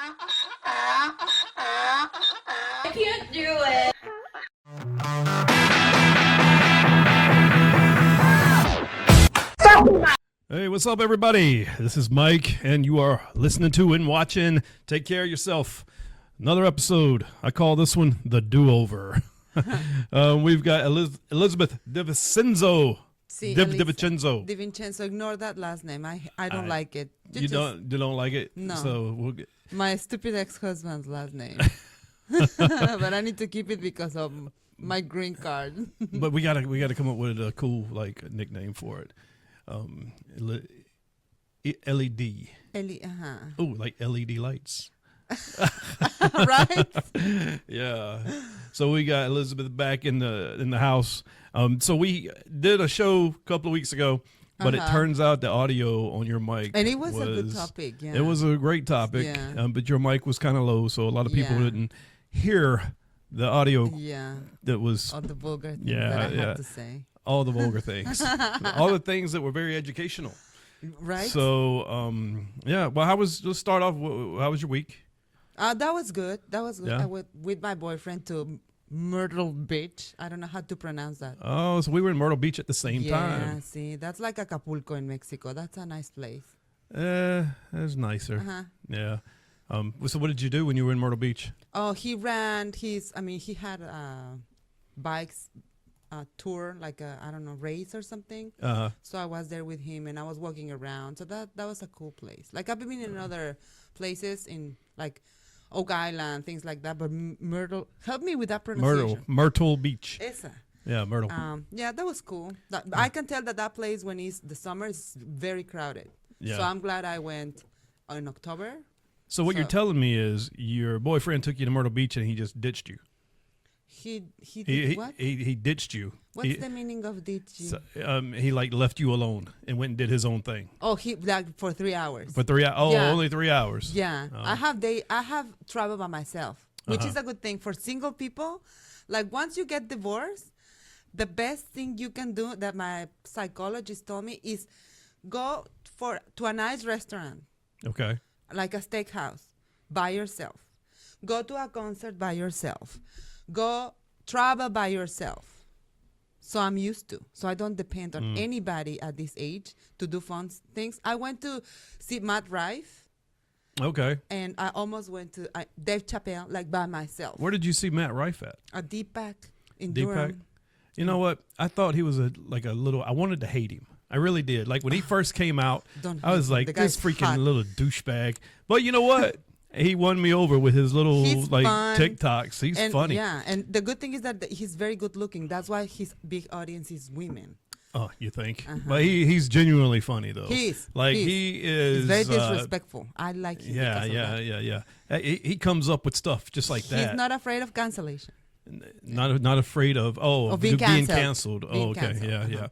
I can't do it. Hey, what's up, everybody? This is Mike, and you are listening to and watching Take Care of Yourself. Another episode. I call this one The Do-Over. We've got Elizabeth DiVincenzo. See, DiVincenzo. DiVincenzo, ignore that last name. I don't like it. You don't like it? No. So we'll get, My stupid ex-husband's last name. But I need to keep it because of my green card. but we gotta come up with a cool nickname for it. LED. Oh, like LED lights. Right? Yeah. So we got Elizabeth back in the house. So we did a show a couple of weeks ago, but it turns out the audio on your mic And it was a good topic. Yeah. It was a great topic, Yeah. but your mic was kind of low, so a lot of people Yeah. didn't hear the audio Yeah. that was All the vulgar things Yeah, that I yeah. have to say. all the vulgar things, all the things that were very educational. Right? So, yeah. Well, let's start off. How was your week? That was good. Yeah. I went with my boyfriend to Myrtle Beach. I don't know how to pronounce that. Oh, so we were in Myrtle Beach at the same Yeah, time. see, that's like Acapulco in Mexico. That's a nice place. That's nicer. Uh-huh. Yeah. So what did you do when you were in Myrtle Beach? Oh, he ran he had bikes tour, like I don't know, race or something. So I was there with him and I was walking around. So that was a cool place. Like I've been in other places in like Oak Island, things like that. But Myrtle, help me with that pronunciation. Myrtle Beach. Esa. Yeah, Myrtle. Yeah, that was cool. I can tell that place when it's the summer is very crowded. Yeah. So I'm glad I went in October. So what you're telling me is your boyfriend took you to Myrtle Beach and he just ditched you. He did what? He ditched you. What's the meaning of ditching? So, he like left you alone and went and did his own thing. Oh, he like for 3 hours. For 3 hours. Oh, Yeah. only 3 hours. Yeah, Oh. I have traveled by myself, which is a good thing for single people. Like once you get divorced, the best thing you can do that my psychologist told me is go to a nice restaurant, Okay. like a steakhouse, by yourself. Go to a concert by yourself. Go travel by yourself. So I'm used to. So I don't depend on anybody at this age to do fun things. I went to see Matt Rife. Okay. And I almost went to Dave Chappelle, like by myself. Where did you see Matt Rife at? A Deepak in Deepak? Durham. You know what? I thought he was a little. I wanted to hate him. I really did. Like when he first came out, Don't I was hate him. like, The this guy's freaking hot. little douchebag. But you know what? He won me over with his little He's like fun. TikToks. He's And funny. Yeah, and the good thing is that he's very good looking. That's why his big audience is women. Oh, you think? But he's genuinely funny though. He is. Like He he is. He's very disrespectful. I like him. Yeah, because of yeah, that. yeah. He comes up with stuff just like that. He's not afraid of cancellation. Not afraid of being canceled. Being Oh, okay, canceled, yeah.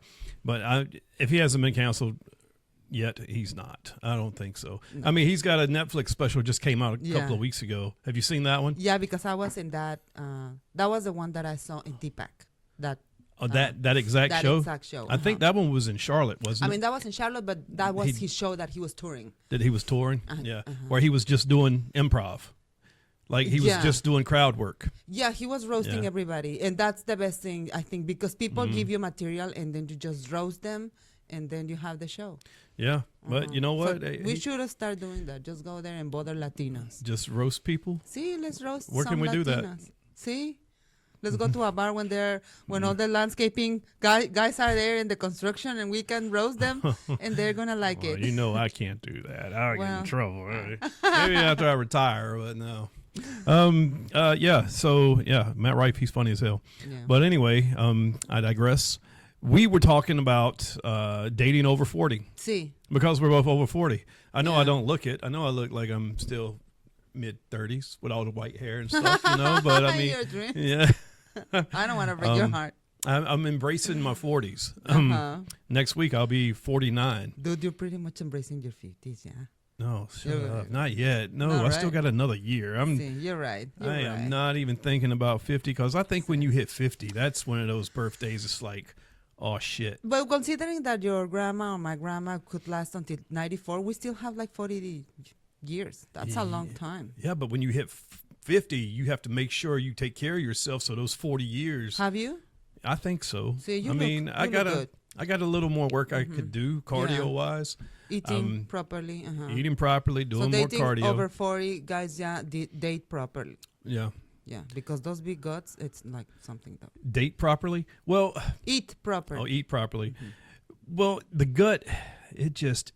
But if he hasn't been canceled yet, he's not. I don't think so. No. I mean, he's got a Netflix special just came out a Yeah. couple of weeks ago. Have you seen that one? Yeah, because I was in that. That was the one that I saw in Deepak. That That exact that show. exact show. I think that one was in Charlotte, wasn't I it? mean, that was in Charlotte, but that was He- his show that he was touring. That he was touring. Uh-huh, Yeah, uh-huh. where he was just doing improv. Like he was Yeah. just doing crowd work. Yeah, he was roasting Yeah. everybody, and that's the best thing I think because people give you material and then you just roast them, and then you have the show. Yeah, but you know So what? we should start doing that. Just go there and bother Latinos. Just roast people. See, let's roast. Where some can we do that? Latinos. See, let's go to a bar when all the landscaping guys are there in the construction, and we can roast them, and they're gonna like Well, it. you know I can't do that. I'll get in Well. trouble. Maybe after I retire, but no. Yeah. So yeah, Matt Rife, he's funny as hell. Yeah. But anyway, I digress. We were talking about dating over 40 See, because we're both over 40. I know I Yeah. don't look it. I know I look like I'm still mid-30s with all the white hair and stuff, you know. But I mean, Your dream. yeah, I don't want to break your heart. I'm embracing my 40s. Next week I'll be 49. Dude, you're pretty much embracing your 50s, yeah. No, shut You're- up. Not yet. No, Not I still right. got another year. See, you're right. You're I right. am not even thinking about 50 because I think when you hit 50, that's one of those birthdays. It's like, oh shit. But considering that your grandma or my grandma could last until 94, we still have like 40 years. That's a long time. Yeah, but when you hit 50, you have to make sure you take care of yourself. So those 40 years. Have you? I think so. See, you I mean, look I got good. I got a little more work I could do cardio wise. Eating properly. Eating properly, doing so more dating cardio. over 40 guys, date properly. Yeah. Yeah, because those big guts, it's like something that Date properly? Well, eat properly. oh, eat properly. Well, the gut, it just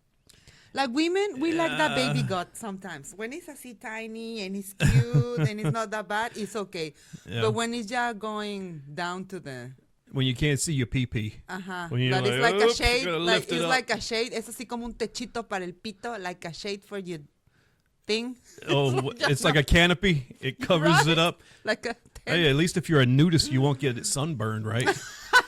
Like women, we like that baby gut sometimes. When it's así tiny and it's cute and it's not that bad, it's okay. Yeah. But when it's just going down to the when you can't see your pee-pee. When you're but it's like a "Oops, shade, gotta like lift it it's up." like a shade. Es así como un techito para el pito, like a shade for your thing. Oh, it's like a canopy. It covers it Right? up. Like a Hey, at least if you're a nudist, you won't get it sunburned, right?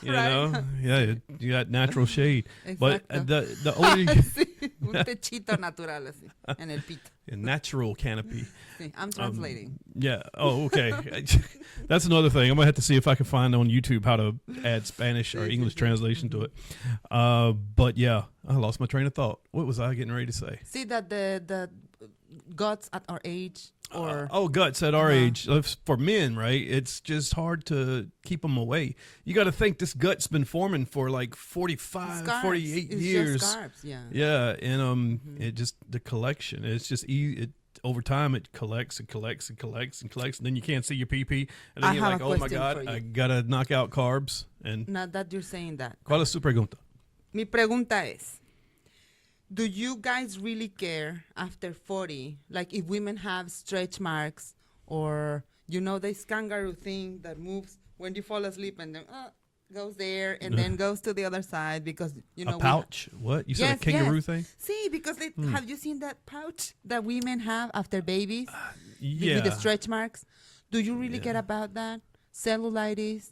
You Right. know, yeah, you got natural shade. But Exacto. the older you, Sí, un techito natural así en el pito. a natural canopy. Sí, I'm translating. Yeah. Oh, okay. That's another thing. I'm gonna have to see if I can find on YouTube how to add Spanish or English translation to it. But yeah, I lost my train of thought. What was I getting ready to say? See that the guts at our age or Guts at our age. For men, right? It's just hard to keep them away. You got to think this gut's been forming for like 45, scarves. 48 It's years. Just scarves, yeah. Yeah, and it just the collection. It's just it over time it collects and collects and collects and collects, and then you can't see your pee, and then I you're have like, a oh my question god, for you. I gotta knock out carbs. And Now that you're saying that, ¿cuál es su pregunta? mi pregunta es, do you guys really care after 40? Like if women have stretch marks or, you know, this kangaroo thing that moves when you fall asleep and then goes there and then goes to the other side because, you know. A pouch? What? You said Yes, a kangaroo yes. thing? See, because have you seen that pouch that women have after babies? Yeah. With the stretch marks? Do you really care about that? Cellulitis?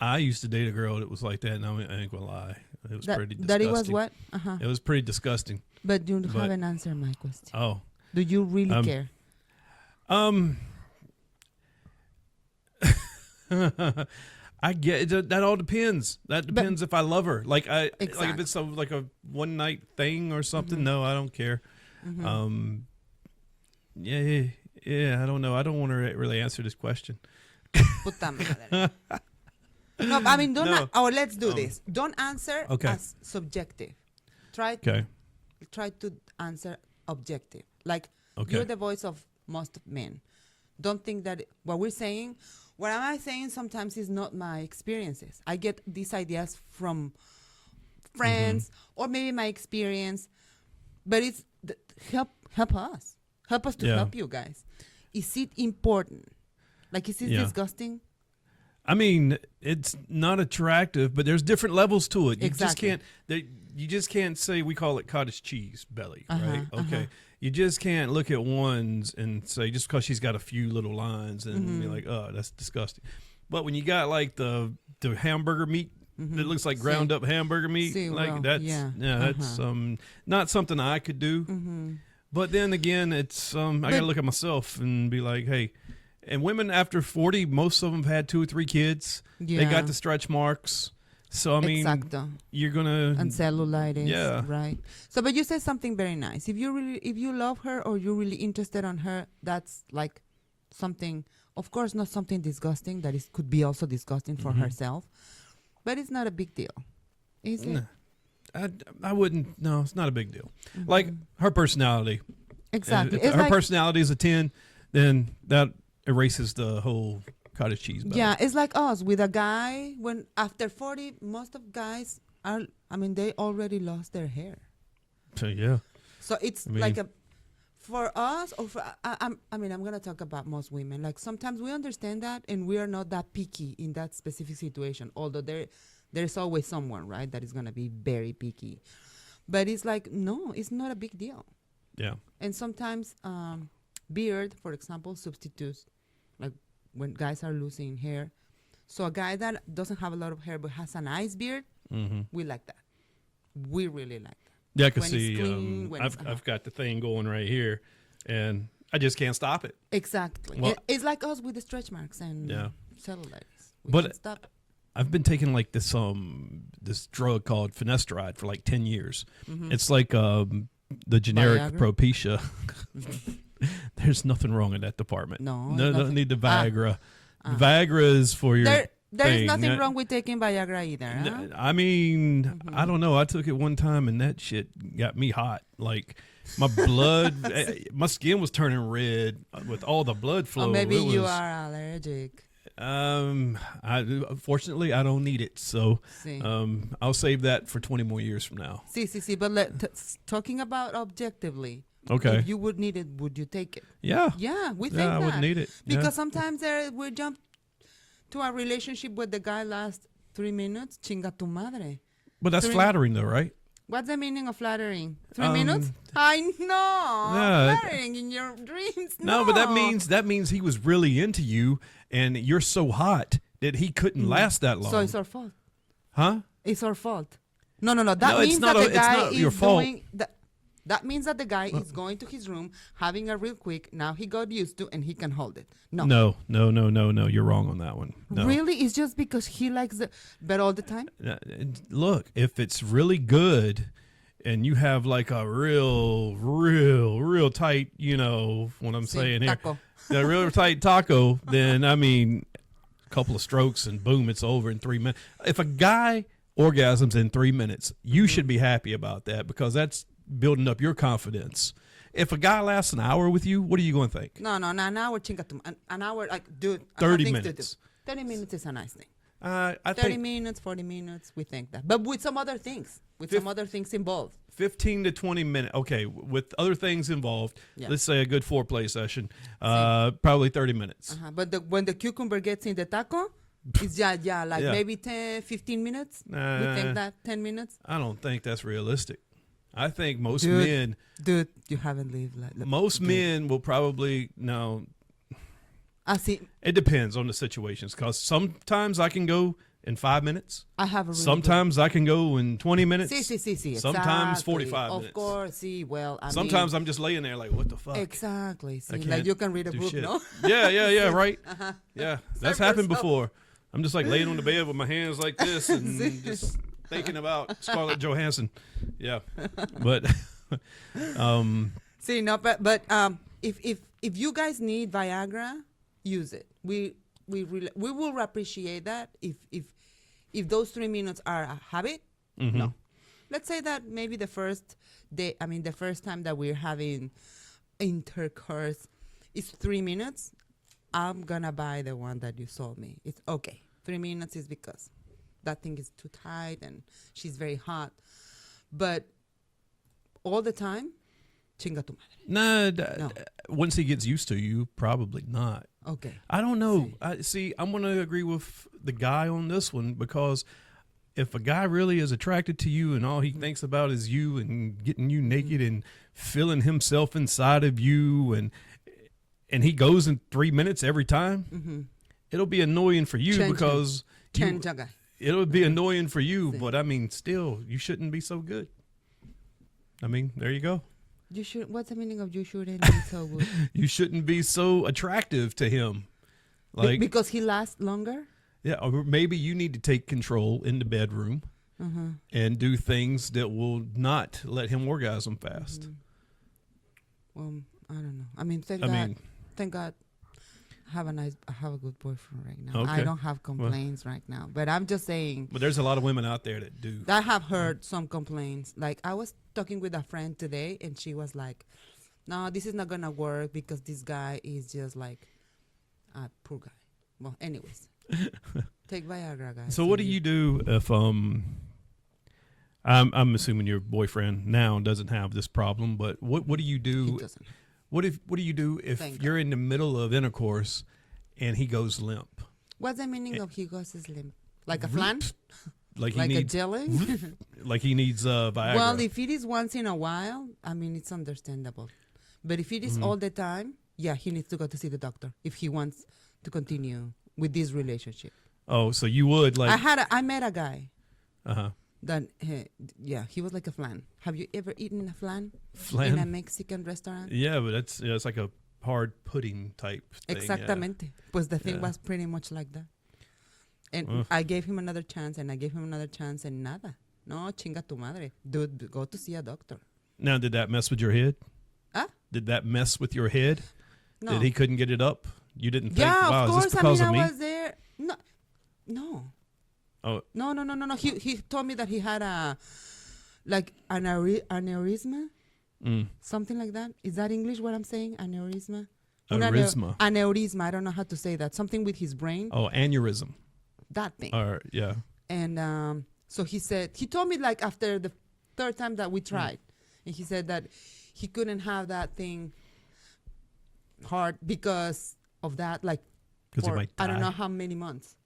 I used to date a girl that was like that, and I ain't gonna lie. It was pretty disgusting. That it was what? It was pretty disgusting. But you haven't answered my question. Oh. Do you really care? I get it, that all depends. That depends if I love her. Like like if Exactly. it's like a one night thing or something. No, I don't care. Yeah, I don't know. I don't want to really answer this question. Puta madre. No, I mean, don't. No. Let's do this. Don't answer Okay. as subjective. Try Okay. to answer objective. Like Okay. you're the voice of most men. Don't think that what we're saying, what am I saying sometimes is not my experiences. I get these ideas from friends or maybe my experience, but it's help us. Help us to Yeah. help you guys. Is it important? Like, is it Yeah. disgusting? I mean, it's not attractive, but there's different levels to it. You Exactly. you just can't say, we call it cottage cheese belly, Uh-huh, right? Okay. You just can't look at ones and say, just because she's got a few little lines and be like, oh, that's disgusting. But when you got like the hamburger meat that looks like ground up hamburger meat, See, like well, that's yeah. that's not something I could do. But then again, it's I got to look at myself and be like, hey. And women after 40, most of them have had 2 or 3 kids. They Yeah. got the stretch marks. So, I mean, Exacto. you're going to... And cellulitis. Yeah. Right. So, but you said something very nice. If you love her or you're really interested on her, that's like something, of course, not something disgusting that could be also disgusting for herself, but it's not a big deal. Is it? No. I wouldn't... No, it's not a big deal. Like, her personality. Exactly. If It's her like, personality is a 10, then that erases the whole cottage cheese belly. yeah, it's like us with a guy. When after 40, most of guys are, I mean, they already lost their hair. So, yeah. So it's I mean- like for us, or for, I'm going to talk about most women. Like sometimes we understand that and we are not that picky in that specific situation. Although there's always someone, right, that is going to be very picky. But it's like, no, it's not a big deal. Yeah. And sometimes beard, for example, substitutes, like when guys are losing hair. So a guy that doesn't have a lot of hair but has a nice beard, we like that. We really like that. Yeah, I can When it's see. clean, when it's- I've got the thing going right here, and I just can't stop it. Exactly. Well- It's like us with the stretch marks and Yeah. cellulitis. We But- can't stop it. I've been taking like this drug called finasteride for like 10 years. It's like the generic Viagra? Propecia. There's nothing wrong in that department. No, no, nothing. need the Viagra. Viagra is for your. There's thing. nothing wrong with taking Viagra either. Huh? I mean, I don't know. I took it one time and that shit got me hot. Like my blood, my skin was turning red with all the blood flow. Or maybe It you was- are allergic. Fortunately, I don't need it. So, See. I'll save that for 20 more years from now. See. But talking about objectively, Okay. if you would need it, would you take it? Yeah. Yeah, we think Yeah, I that. wouldn't need it. Because Yeah. sometimes we jump to a relationship where the guy lasts 3 minutes. Chinga tu madre. But that's 3 flattering though, right? What's the meaning of flattering? 3 Um, minutes? I know. Yeah. Flattering in your dreams. No, but that means he was really into you and you're so hot that he couldn't last that long. So it's our fault. Huh? It's our fault. No. That No, it's means not that a- the it's guy not is your fault. doing that means that the guy is going to his room, having a real quick. Now he got used to, and he can hold it. No. No. You're wrong on that one. No. Really, it's just because he likes the bed all the time. Look, if it's really good and you have like a real tight, you know what I'm saying here, Taco. a real tight taco, then I mean, a couple of strokes and boom, it's over in 3 minutes. If a guy orgasms in 3 minutes, you should be happy about that because that's building up your confidence. If a guy lasts an hour with you, what are you going to think? No, an hour chingatum. An hour, like, dude. I 30 have things to minutes. do. 30 minutes is a nice thing. I 30 think minutes, 40 minutes, we think that. But with some other things. Some other things involved. 15 to 20 minutes. Okay, with other things involved, Yeah. let's say a good foreplay session, probably 30 minutes. But when the cucumber gets in the taco, it's like Yeah. maybe 10, 15 minutes. We think that 10 minutes. I don't think that's realistic. I think most Dude. men, Dude, you haven't lived like most dude. men will probably, no, I see. it depends on the situations because sometimes I can go in 5 minutes. I have a really Sometimes I can go in 20 minutes. See. Sometimes exactly. 45 Of minutes. course, see. Well, I Sometimes I'm just laying there like, what the fuck? exactly. See, I can't like you can read a do book, shit. no? Yeah, right. Yeah, that's Serve happened yourself. before. I'm just like laying on the bed with my hands like this and just thinking about Scarlett Johansson. Yeah, but See, no, but if you guys need Viagra, use it. We will appreciate that if those 3 minutes are a habit. No, let's say that maybe the first time that we're having intercourse is 3 minutes. I'm gonna buy the one that you sold me. It's okay. 3 minutes is because that thing is too tight and she's very hot, but all the time, chinga tu madre. no. Once he gets used to you, probably not. Okay. I don't know. I'm going to agree with the guy on this one because if a guy really is attracted to you and all he thinks about is you and getting you naked and feeling himself inside of you and he goes in 3 minutes every time, it'll be annoying for you Change because Change a guy. it'll be annoying for you. But I mean, still, you shouldn't be so good. I mean, there you go. You should. What's the meaning of you shouldn't be so good? You shouldn't be so attractive to him. Like, Because he lasts longer. yeah, or maybe you need to take control in the bedroom and do things that will not let him orgasm fast. Well, I don't know. I mean, thank God, I have a good boyfriend right now. I Okay. don't have complaints right now. But I'm just saying. But there's a lot of women out there that do. I have heard some complaints. Like I was talking with a friend today, and she was like, "No, this is not gonna work because this guy is just like a poor guy." Well, anyways, take Viagra, guys. So what do you do if I'm assuming your boyfriend now doesn't have this problem, but what do you He do? doesn't. What do you do if Thank you're in the middle of intercourse and he goes limp? What's the meaning of he goes limp? Like a flan? Like he Like a needs jelly? like he needs Viagra. Well, if it is once in a while, I mean, it's understandable. But if it is all the time, yeah, he needs to go to see the doctor if he wants to continue with this relationship. Oh, so you would like I met a guy uh-huh. that, he was like a flan. Have you ever eaten a flan? Flan? In a Mexican restaurant? Yeah, but it's like a hard pudding type thing. yeah. Exactamente. Pues the thing Yeah. was pretty much like that. And I gave him another chance, and I gave him another chance, and nada. No, chinga tu madre. Dude, go to see a doctor. Now, did that mess with your head? Huh? Did that mess with your head? No. That he couldn't get it up? You didn't think, Yeah, wow, of is course. this because I of mean, me? I was there. No, no, Oh, no. He told me that he had a like an aneurysm, something like that. Is that English? What I'm saying? Aneurysm. Aneurysm. Aneurysm. I don't know how to say that. Something with his brain. oh, aneurysm. That thing. Or, yeah. And so he told me like after the third time that we tried, and he said that he couldn't have that thing hard because of that, like, Because he for might I don't die. know how many months.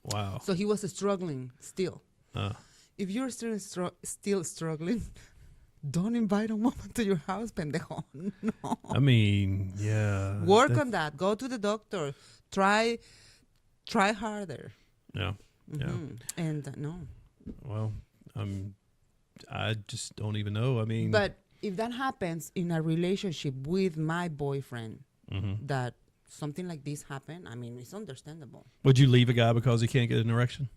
Wow. So he was struggling still. Uh, If you're still struggling, don't invite a woman to your house, pendejo. No. I mean, yeah. Work on that. Go to the doctor. Try harder. Yeah. Yeah. Mhm. And no. Well, I just don't even know. I mean, But if that happens in a relationship with my boyfriend, that something like this happen, I mean, it's understandable. would you leave a guy because he can't get an erection?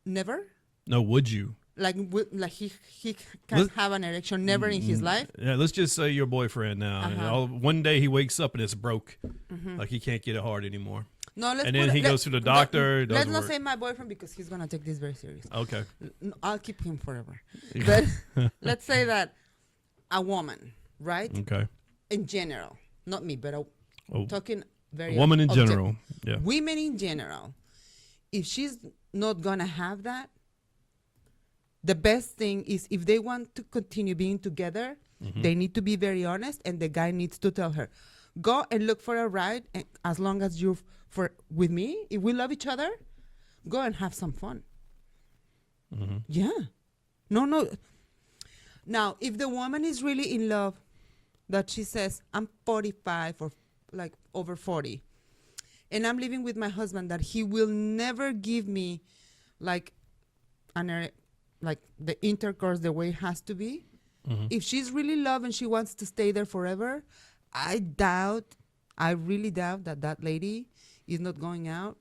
Never. No, would you? Like he can't Let- have an erection never in his life. Yeah, let's just say your boyfriend now. and one day he wakes up and it's broke. Like he can't get it hard anymore. No, let's And then put he goes to the doctor, it Let's doesn't not work. say my boyfriend because he's gonna take this very serious. Okay. I'll keep him forever. But let's say that a woman, right? Okay. In general, not me, but talking very A woman in object- general. Yeah. Women in general, if she's not gonna have that, the best thing is if they want to continue being together, they need to be very honest, and the guy needs to tell her, go and look for a ride, and as long as you're with me, if we love each other, go and have some fun. Yeah. No. Now, if the woman is really in love, that she says, I'm 45 or like over 40, and I'm living with my husband, that he will never give me like like the intercourse the way it has to be. If she's really love and she wants to stay there forever, I really doubt that lady is not going out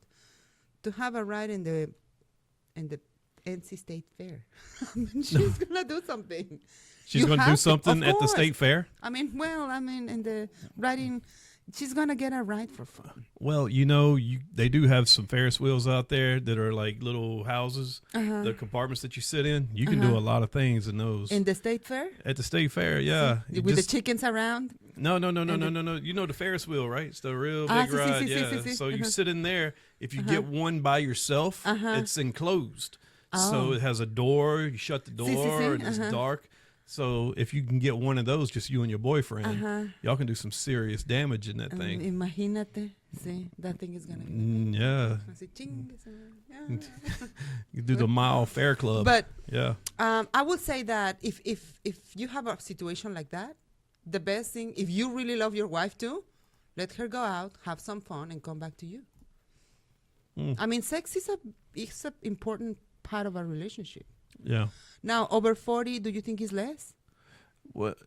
to have a ride in the NC State Fair. I mean, she's gonna do something. She's You going to have do something of at the course. state fair? In the riding, she's gonna get a ride for fun. Well, they do have some Ferris wheels out there that are like little houses, the compartments that you sit in. You can do a lot of things in those. In the State Fair? At the state fair, yeah. You With just- the chickens around? No. You know the Ferris wheel, right? It's the real Ah, big ride. sí, Yeah. sí. So you sit in there. If you get one by yourself, it's enclosed. So it has a door. You shut the door, sí, and it's dark. So if you can get one of those, just you and your boyfriend, y'all can do some serious damage in that thing. Imagínate. Sí, that thing is gonna be. Yeah. Así, chingues, yeah. You do the Mile Fair Club. But yeah. I would say that if you have a situation like that, the best thing, if you really love your wife too, let her go out, have some fun, and come back to you. I mean, sex is an important part of a relationship. Yeah. Now, over 40, do you think is less? What?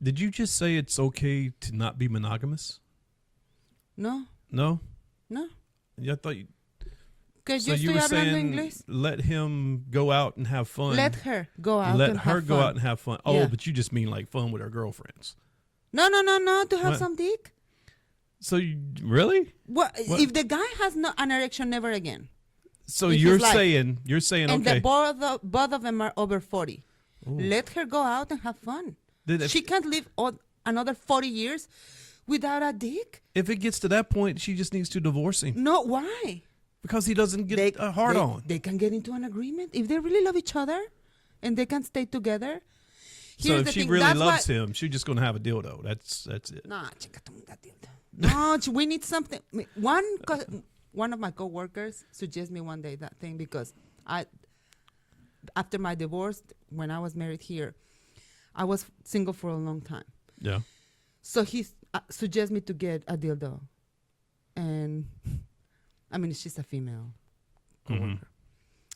Did you just say it's okay to not be monogamous? No, No? no. Yeah, I thought you. Que So yo you estoy were hablando saying inglés. let him go out and have fun. Let her go out Let and her have go fun. out and have fun. Oh, Yeah. but you just mean like fun with her girlfriends. No, to have What? some dick. So you really? What, What? if the guy has no an erection never again, So In his you're life. saying and okay. both of them are over 40, let her go out and have fun. If, She can't live another 40 years without a dick. if it gets to that point, she just needs to divorce him No, why? because he doesn't get a hard on. They can get into an agreement if they really love each other, and they can stay together. So Here's if the she thing, really that's loves why- him, she's just gonna have a dildo. That's it. Nah, chica, tú nunca tilda. No, we need something. One of my coworkers suggested me one day that thing because after my divorce, when I was married here, I was single for a long time. Yeah. So he suggested me to get a dildo, and I mean she's a female coworker,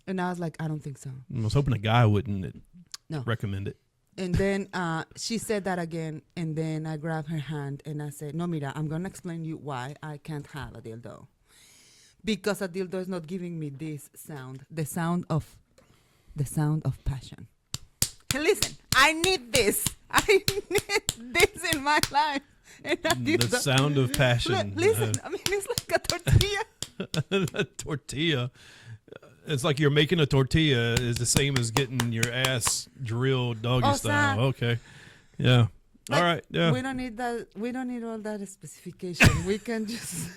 and I was like, I don't think so. I was hoping a guy wouldn't No. recommend it. And then she said that again, and then I grabbed her hand and I said, no, mira, I'm going to explain you why I can't have a dildo. Because a dildo is not giving me this sound, the sound of passion. listen, I need this. I need this in my life. And I did The sound of passion. Listen, I mean, it's like a tortilla. A tortilla. It's like you're making a tortilla is the same as getting your ass drilled doggy Oh, style. son. Okay. Yeah. Like, all right. Yeah. We don't need that. We don't need all that specification. We can just.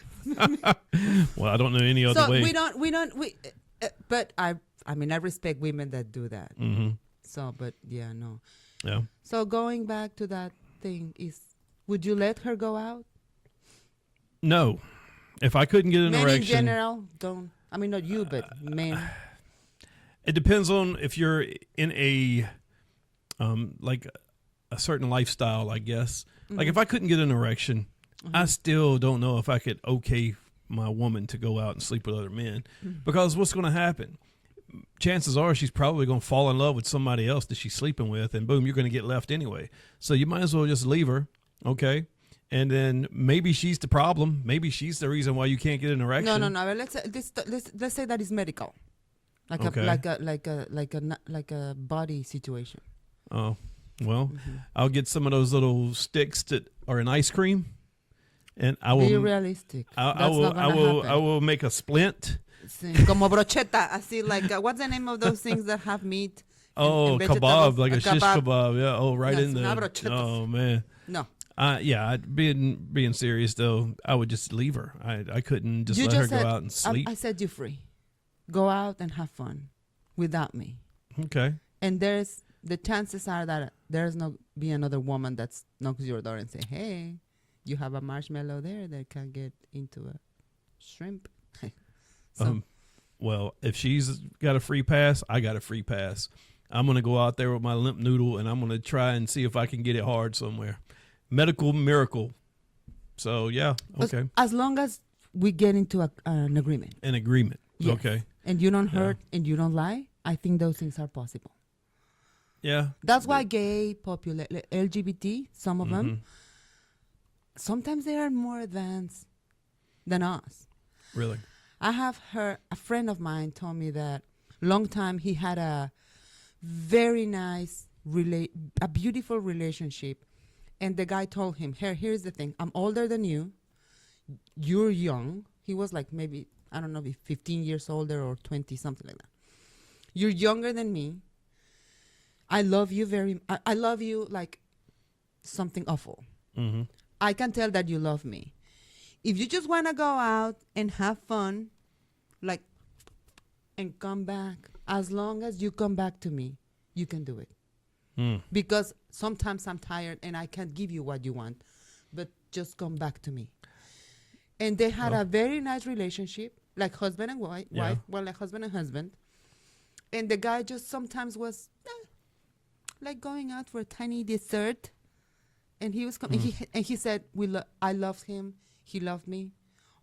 Well, I don't know any other So way. but I mean, I respect women that do that. Mm-hmm. So, but yeah, no. Yeah. So going back to that thing would you let her go out? No. If I couldn't get an Men erection. in general, don't. I mean, not you, but men. It depends on if you're in a like a certain lifestyle, I guess. Mm-hmm. Like if I couldn't get an erection, I still don't know if I could okay my woman to go out and sleep with other men. Mm-hmm. Because what's going to happen? Chances are she's probably going to fall in love with somebody else that she's sleeping with, and boom, you're going to get left anyway. So you might as well just leave her, okay? And then maybe she's the problem. Maybe she's the reason why you can't get an erection. No. But let's say that is medical, like Okay. like a body situation. Oh, well, I'll get some of those little sticks that are in ice cream, and I will. Be realistic. I That's will. not gonna I will. happen. I will make a splint. Sí, como brocheta, así like what's the name of those things that have meat? Oh, and kebab, vegetables? like a shish kebab. Yeah. Oh, right Yes, in una the. brochetas. Oh man. No, Yeah. Being serious though, I would just leave her. I couldn't just you let her just go said out and sleep. I said you free, go out and have fun, without me. Okay. And the chances are that there's no be another woman that knocks your door and say, "Hey, you have a marshmallow there that can get into a shrimp." So Well, if she's got a free pass, I got a free pass. I'm going to go out there with my limp noodle, and I'm going to try and see if I can get it hard somewhere. Medical miracle. So, yeah, okay. as long as we get into an agreement. An agreement. Yes. Okay. And you don't hurt and you don't lie, I think those things are possible. Yeah. That's why gay, popular, LGBT, some of them, sometimes they are more advanced than us. Really? I have heard, a friend of mine told me that long time he had a very nice, a beautiful relationship. And the guy told him, here's the thing. I'm older than you. You're young. He was like maybe, I don't know, 15 years older or 20, something like that. You're younger than me. I love you I love you like something awful. Mm-hmm. I can tell that you love me. If you just want to go out and have fun, like, and come back, as long as you come back to me, you can do it. Because sometimes I'm tired and I can't give you what you want, but just come back to me. And they had a very nice relationship, like husband and wife, well, like husband and husband. And the guy just sometimes was like going out for a tiny dessert. And he was coming, and he said, I loved him. He loved me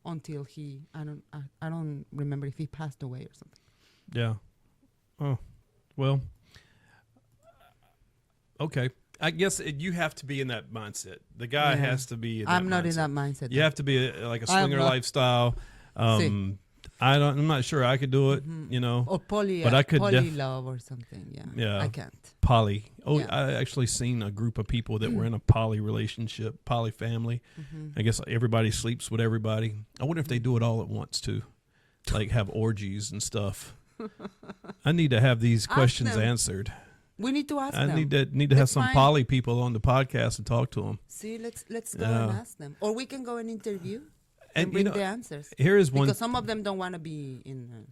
until I don't remember if he passed away or something. Yeah. Oh, well, okay. I guess you have to be in that mindset. The guy has to be in that I'm not mindset. in that mindset. You have to be like a I'm swinger not. lifestyle. I'm not sure I could do it, you know. Or But I could love or something. Yeah. Yeah. I can't. Poly. Oh, Yeah. I actually seen a group of people that were in a poly relationship, poly family. I guess everybody sleeps with everybody. I wonder if they do it all at once too, like have orgies and stuff. I need to have these questions them. answered. We need to ask I them. need to have Let's some find- poly people on the podcast and talk to them. See, let's go Yeah. and ask them. Or we can go and interview And, and bring you know, the answers. Here is one Because some of them don't want to be in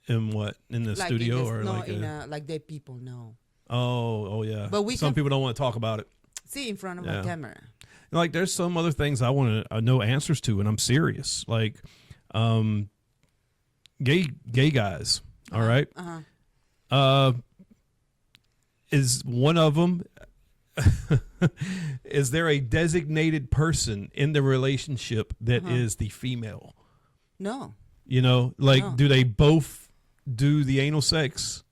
in what in the like studio in this, or no, like in a, like dead people. No. oh yeah. But we some can- people don't want to talk about it. See in front of Yeah. a camera. Like there's some other things I want to know answers to, and I'm serious. Like, gay guys. All right. Is one of them? Is there a designated person in the relationship that is the female? No. You know, like, No. do they both do the anal sex?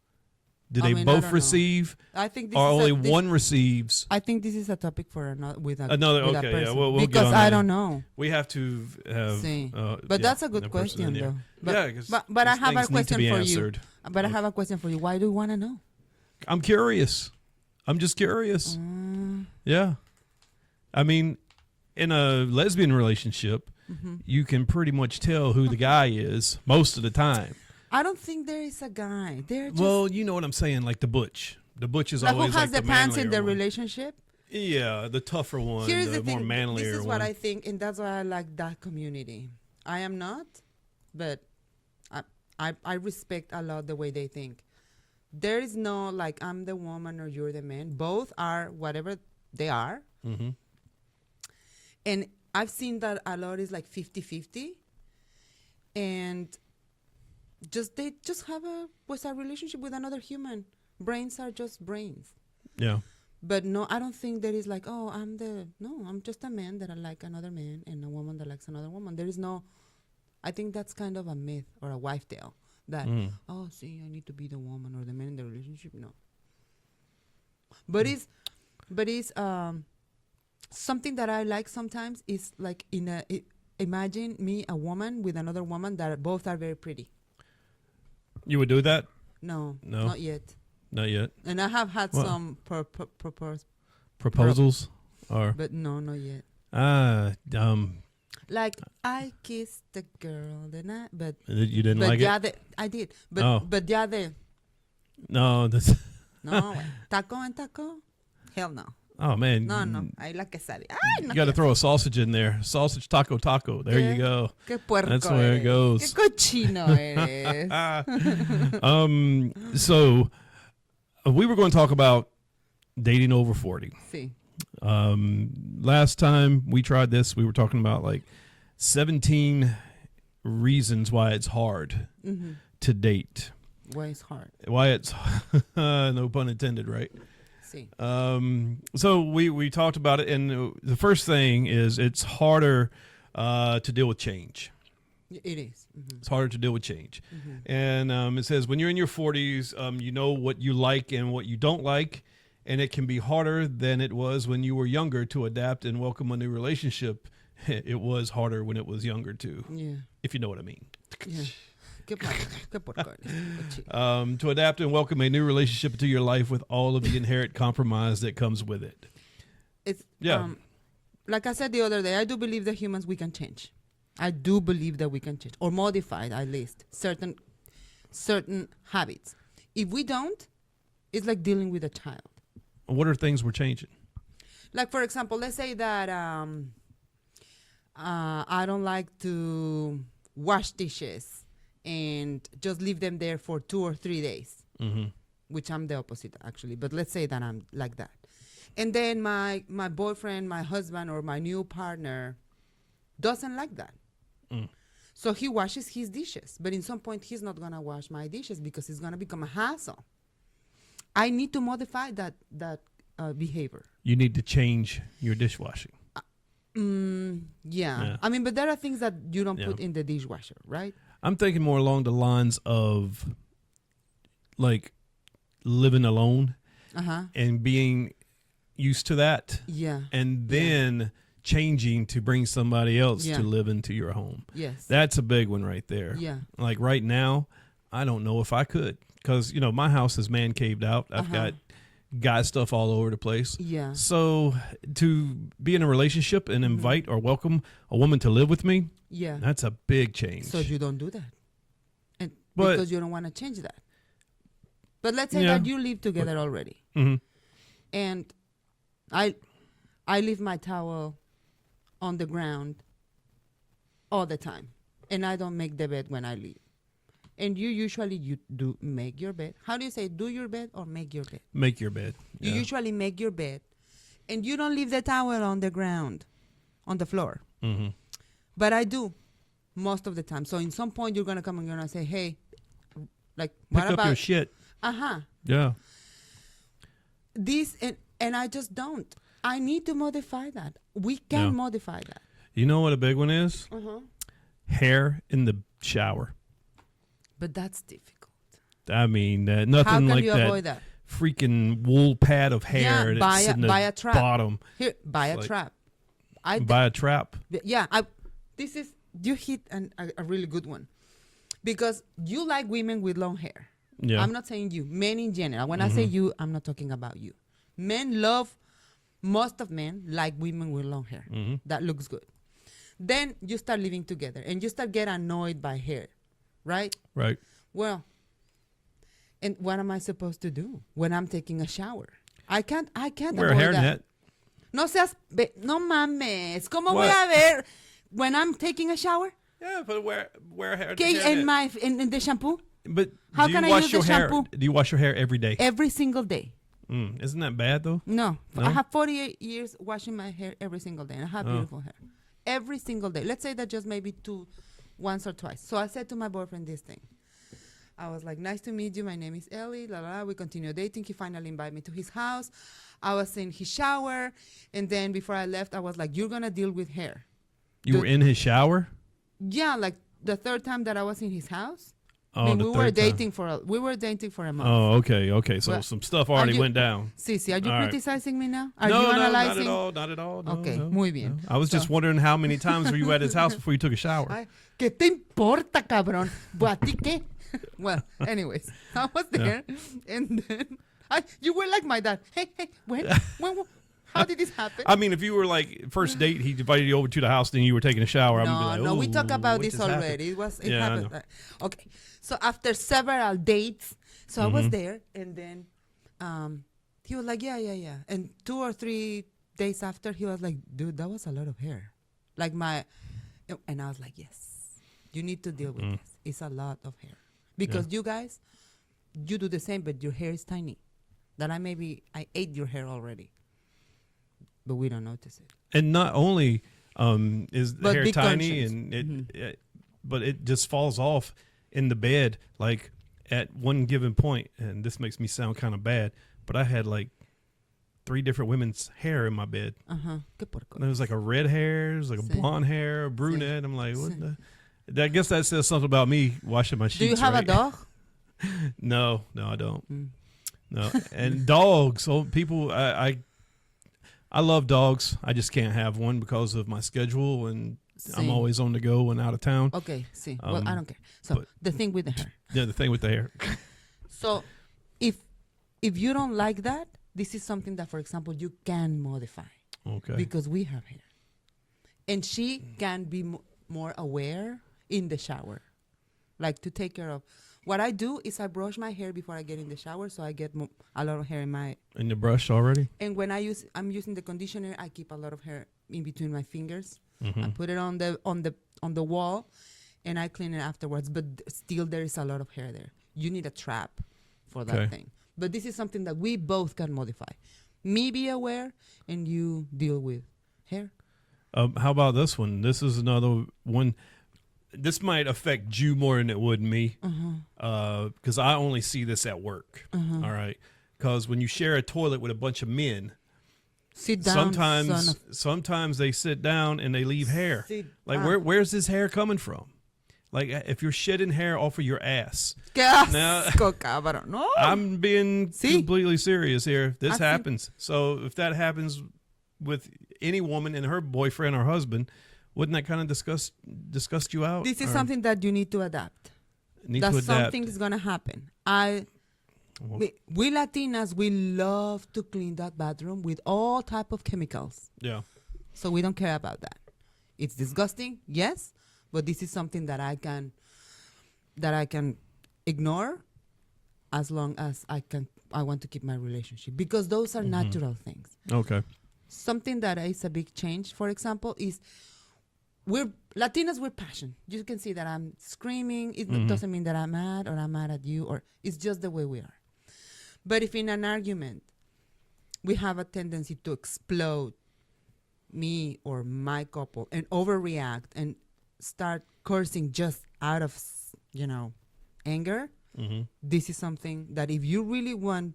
Do I they mean, I both don't know. receive, I think this or is only this- one receives? I think this is a topic for another Another- with a okay, yeah, person. we'll get because on I that. don't know. We have to have. See. But yeah, that's a good a person in question, there. though. But, Yeah, 'cause but I these have a things need to question be for answered. you. But I have a question for you. Why do you want to know? I'm curious. I'm just curious. Yeah. I mean, in a lesbian relationship, you can pretty much tell who the guy is most of the time. I don't think there is a guy. They're just Well, you know what I'm saying, like the butch. The butch is like always who has like the pants in manlier the one. relationship. Yeah, the tougher one, Here's the the more thing. manlier This is one. what I think, and that's why I like that community. I am not, but I respect a lot the way they think. There is no like I'm the woman or you're the man. Both are whatever they are. Mm-hmm. And I've seen that a lot is like 50-50. And they just have a relationship with another human. Brains are just brains. Yeah. But no, I don't think there is like, oh, I'm just a man that I like another man and a woman that likes another woman. There is no, I think that's kind of a myth or a wife tale that, oh, see, I need to be the woman or the man in the relationship. No. But it's something that I like sometimes is like imagine me, a woman with another woman that both are very pretty. You would do that? No, No? not yet. Not yet. And I have had Well, some Proposals? Or but no, not yet. Like I kissed the girl the night, but You didn't like yeah, it? I did. But Oh. but yeah, No, that's no taco and taco, hell no. oh man. No. I like quesadilla. Ay, no You got to quiero. throw a sausage in there. Sausage taco. There you ¿Qué? go. Qué puerco That's where it eres. goes. Qué cochino eres. So we were going to talk about dating over 40. Sí. Last time we tried this, we were talking about like 17 reasons why it's hard to date. Why it's hard. Why it's no pun intended, right? Sí. So we talked about it, and the first thing is it's harder to deal with change. It is. It's harder to deal with change. And it says when you're in your 40s, you know what you like and what you don't like, and it can be harder than it was when you were younger to adapt and welcome a new relationship. It was harder when it was younger too, Yeah. if you know what I mean. Yeah. Qué puerco eres. Cochino. To adapt and welcome a new relationship into your life with all of the inherent compromise that comes with it. It's Yeah. like I said the other day, I do believe that humans we can change. I do believe that we can change or modify at least certain habits. If we don't, it's like dealing with a child. What are things we're changing? Like for example, let's say that I don't like to wash dishes and just leave them there for 2 or 3 days, which I'm the opposite actually. But let's say that I'm like that. And then my boyfriend, my husband, or my new partner doesn't like that. So he washes his dishes, but in some point he's not going to wash my dishes because it's going to become a hassle. I need to modify that behavior. You need to change your dishwashing. Yeah. I mean, but there are things that you don't Yeah. put in the dishwasher, right? I'm thinking more along the lines of like living alone and being used to that, Yeah. and then changing to bring somebody else Yeah. to live into your home. Yes. That's a big one right there. Yeah. Like right now, I don't know if I could, because my house is man caved out. I've got guy stuff all over the place. Yeah. So to be in a relationship and invite or welcome a woman to live with me, Yeah. that's a big change. So you don't do that. And But- because you don't want to change that. But let's say Yeah. that you live together already. Mhm. And I leave my towel on the ground all the time. And I don't make the bed when I leave. And you do make your bed. How do you say do your bed or make your bed? Make your bed. You Yeah. usually make your bed. And you don't leave the towel on the ground, on the floor. Mhm. But I do most of the time. So in some point you're gonna come and you're gonna say, hey, like Pick what up about your shit. Yeah. this and I just don't. I need to modify that. We can Yeah. modify that. You know what a big one is? Hair in the shower. But that's difficult. I mean, How nothing can like you that avoid that? freaking wool pad of hair Yeah, that's in the buy a trap. bottom. Here, buy a like- trap. Buy a trap. You hit a really good one. Because you like women with long hair. Yeah. I'm not saying you. Men in general. When I say you, I'm not talking about you. Men love, most of men like women with long hair. That looks good. Then you start living together and you start getting annoyed by hair, right? Right. Well, and what am I supposed to do when I'm taking a shower? I can't Wear a avoid that. hairnet. No mames. ¿Cómo voy What? a ver when I'm taking a shower? Yeah, but wear a hair. Okay, hairnet. in the shampoo But How do you can I wash use your the hair? shampoo? Do you wash your hair every day? every single day. Isn't that bad though? No, No? I have 48 years washing my hair every single day, and I have Oh. beautiful hair every single day. Let's say that just maybe once or twice. So I said to my boyfriend this thing. I was like, "Nice to meet you. My name is Ellie." La la. La. We continue dating. He finally invited me to his house. I was in his shower, and then before I left, I was like, "You're gonna deal with hair." You were in his shower? Yeah, like the third time that I was in his house. Oh, I mean, the we were third time. dating for a month. Oh, okay. So Well, some stuff already you- went down. Sisi, are you All right. criticizing me now? Are No, you not analyzing? at all. Not at all. No, Okay, no, muy bien. no. I was just So- wondering how many times were you at his house before you took a shower? Ay, ¿qué te importa, cabrón? ¿A ti qué? Well, anyways, I was there, and then you were like my dad. Hey, when, how did this happen? I mean, if you were like first date, he invited you over to the house, then you were taking a shower. I'm gonna be like, No, we talked "Ooh, about what this just happened?" already. It Yeah, I happened. know. Okay, so after several dates, so I Mm-hmm. was there, and then he was like, yeah. And 2 or 3 days after, he was like, dude, that was a lot of hair. Like and I was like, yes, you need to deal with Mm. this. It's a lot of hair. Because you guys, you do the same, but your hair is tiny. That I ate your hair already. But we don't notice it. And not only is the But hair be tiny, conscious. and but it just falls off in the bed like at one given point. And this makes me sound kind of bad, but I had like 3 different women's hair in my bed. Qué puerco. There was like a red hair, there was like a Sí. blonde hair, a brunette. I'm like, what Sí. the? I guess that says something about me washing my sheets. Do you have right? a dog? No, I don't. Mm. No, and dogs. Oh, people, I love dogs. I just can't have one because of my schedule, and I'm Sí. always on the go and out of town. Okay, see. Well, I don't care. So but- the thing with the hair. Yeah, the thing with the hair. So if you don't like that, this is something that, for example, you can modify Okay. because we have hair, and she can be more aware in the shower, like to take care of. What I do is I brush my hair before I get in the shower, so I get a lot of hair in my. In the brush already? And when I'm using the conditioner, I keep a lot of hair in between my fingers. Mm-hmm. I put it on the wall, and I clean it afterwards. But still, there is a lot of hair there. You need a trap for that Okay. thing. But this is something that we both can modify. Me be aware, and you deal with hair. How about this one? This is another one. This might affect you more than it would me, because I only see this at work. All right, because when you share a toilet with a bunch of men, Sit down. son of- sometimes they sit down and they leave hair. Sit Like down. where's this hair coming from? Like if you're shedding hair off of your ass. ¡Qué Now- asco, cabrón! No. I'm being See? completely serious here. This I see. happens. So if that happens with any woman and her boyfriend or husband, wouldn't that kind of disgust you out? This is Or something that you need to adapt. need That to adapt. something is gonna happen. Well, We Latinas, we love to clean that bathroom with all type of chemicals. yeah. So we don't care about that. It's disgusting, yes, but this is something that I can ignore as long as I want to keep my relationship, because those are natural things. Okay. Something that is a big change, for example, is we're Latinas, we're passion. You can see that I'm screaming. It doesn't mean that I'm mad or I'm mad at you, or it's just the way we are. But if in an argument we have a tendency to explode, me or my couple, and overreact and start cursing just out of, anger, this is something that if you really want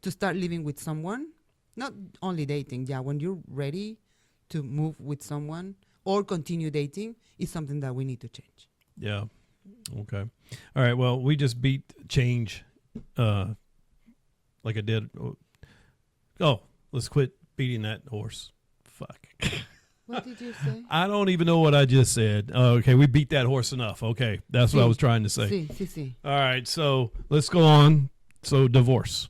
to start living with someone, not only dating, when you're ready to move with someone or continue dating, is something that we need to change. Yeah. Okay. All right. Well, we just beat change, like I did. Oh, let's quit beating that horse. Fuck. What did you say? I don't even know what I just said. Okay, we beat that horse enough. Okay, that's what I was trying to say. Sí. All right, so let's go on. So divorce.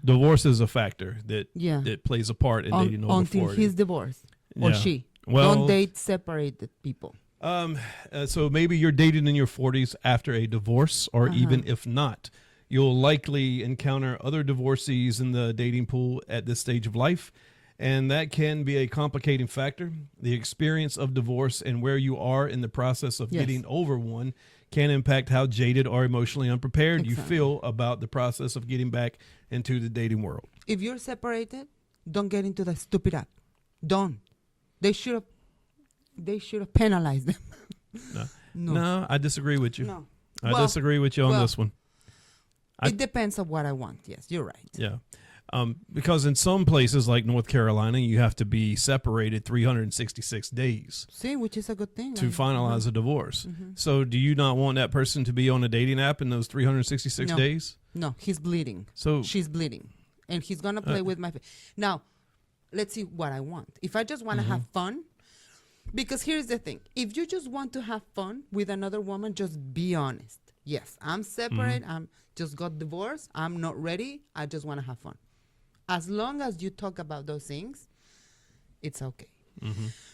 Divorce is a factor that plays a part in dating over until 40. he's divorced or Yeah. she. Well, Don't date separated people. So maybe you're dating in your 40s after a divorce, or even if not, you'll likely encounter other divorcees in the dating pool at this stage of life. And that can be a complicating factor. The experience of divorce and where you are in the process of getting over one can impact how jaded or emotionally unprepared you feel about the process of getting back into the dating world. If you're separated, don't get into the stupid act. Don't. They should have penalized them. No, I disagree with you. No. I disagree with you on this one. It depends on what I want. Yes, you're right. Yeah. Because in some places like North Carolina, you have to be separated 366 days See, which is a good thing. to finalize a divorce. So do you not want that person to be on a dating app in those 366 No. days? No, he's bleeding. So She's bleeding. And he's going to play with my Now, let's see what I want. If I just want to have fun, because here's the thing. If you just want to have fun with another woman, just be honest. Yes, I'm separate. I'm just got divorced. I'm not ready. I just want to have fun. As long as you talk about those things, it's okay.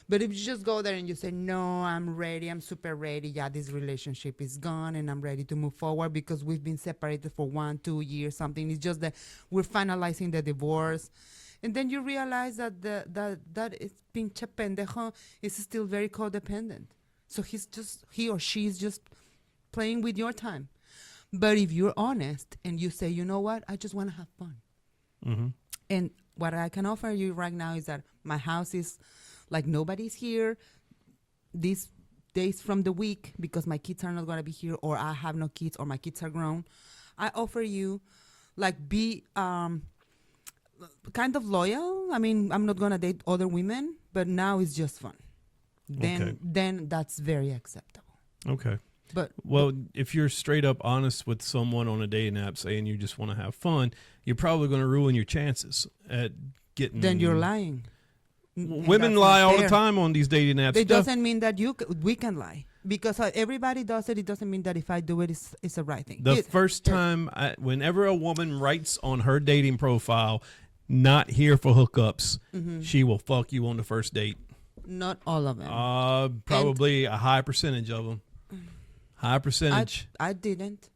But if you just go there and you say, no, I'm ready, I'm super ready, yeah, this relationship is gone and I'm ready to move forward because we've been separated for 1-2 years, something. It's just that we're finalizing the divorce. And then you realize that that is pinche pendejo is still very codependent. So he or she is just playing with your time. But if you're honest and you say, you know what, I just want to have fun. And what I can offer you right now is that my house is like nobody's here these days from the week because my kids are not going to be here, or I have no kids, or my kids are grown. I offer you like be kind of loyal. I mean, I'm not going to date other women, but now it's just fun. Then that's very acceptable. Okay. But well, if you're straight up honest with someone on a dating app saying you just want to have fun, you're probably going to ruin your chances at getting. Then you're lying. Women lie all the time on these dating apps. It doesn't mean that we can lie because everybody does it. It doesn't mean that if I do it, it's the right thing. The first time, whenever a woman writes on her dating profile, "Not here for hookups," she will fuck you on the first date. Not all of them. Probably a high percentage of them. High percentage. I didn't,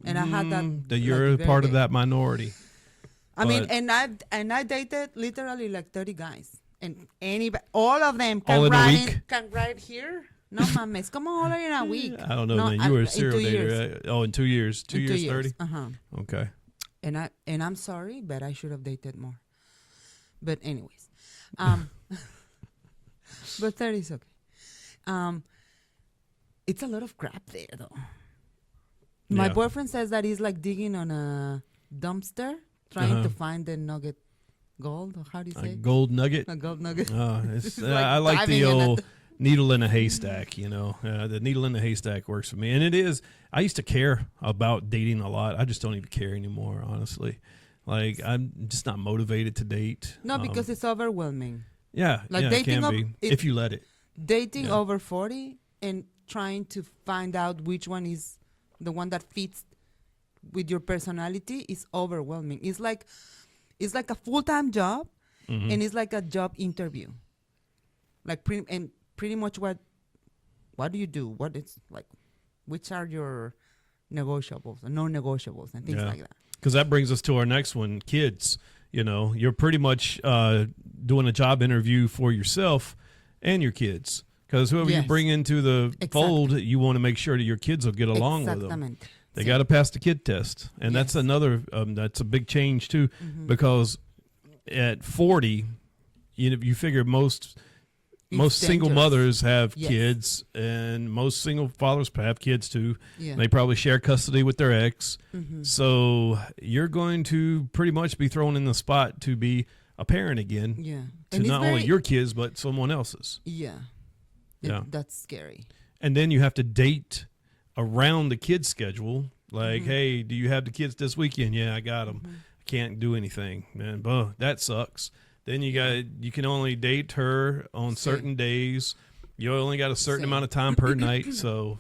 and I had that. You're part of that minority. I mean, and I dated literally like 30 guys, and anybody, all of them can write here. No mames, come on, all in a week. I don't know. No, man. You were a serial dater. In 2 years, 2 years, 30. Okay. And I'm sorry, but I should have dated more. But anyways, but 30 is okay. It's a lot of crap there, though. My boyfriend says that he's like digging on a dumpster, trying to find the nugget gold. Or how do you say it? Gold nugget? A gold nugget. I like the old needle in a haystack, you know. The needle in the haystack works for me. And it is. I used to care about dating a lot. I just don't even care anymore, honestly. Like, I'm just not motivated to date. No, because it's overwhelming. Yeah, like dating it can be, if you let it. Dating over 40 and trying to find out which one is the one that fits with your personality is overwhelming. It's like a full-time job, and it's like a job interview. Like pretty much what do you do? What it's like, which are your negotiables and non-negotiables and things like that. Because that brings us to our next one, kids. You know, you're pretty much doing a job interview for yourself and your kids. Because whoever you bring into the fold, you want to make sure that your kids will get along with them. They got to pass the kid test. And that's another, that's a big change too. Because at 40, you figure most single mothers have kids, and most single fathers have kids too. Yeah. They probably share custody with their ex. So you're going to pretty much be thrown in the spot to be a parent again. Yeah. To not only your kids, but someone else's. Yeah. That's scary. And then you have to date around the kids' schedule. Like, hey, do you have the kids this weekend? Yeah, I got them. I can't do anything, man. That sucks. Then you can only date her on certain days. You only got a certain amount of time per night, so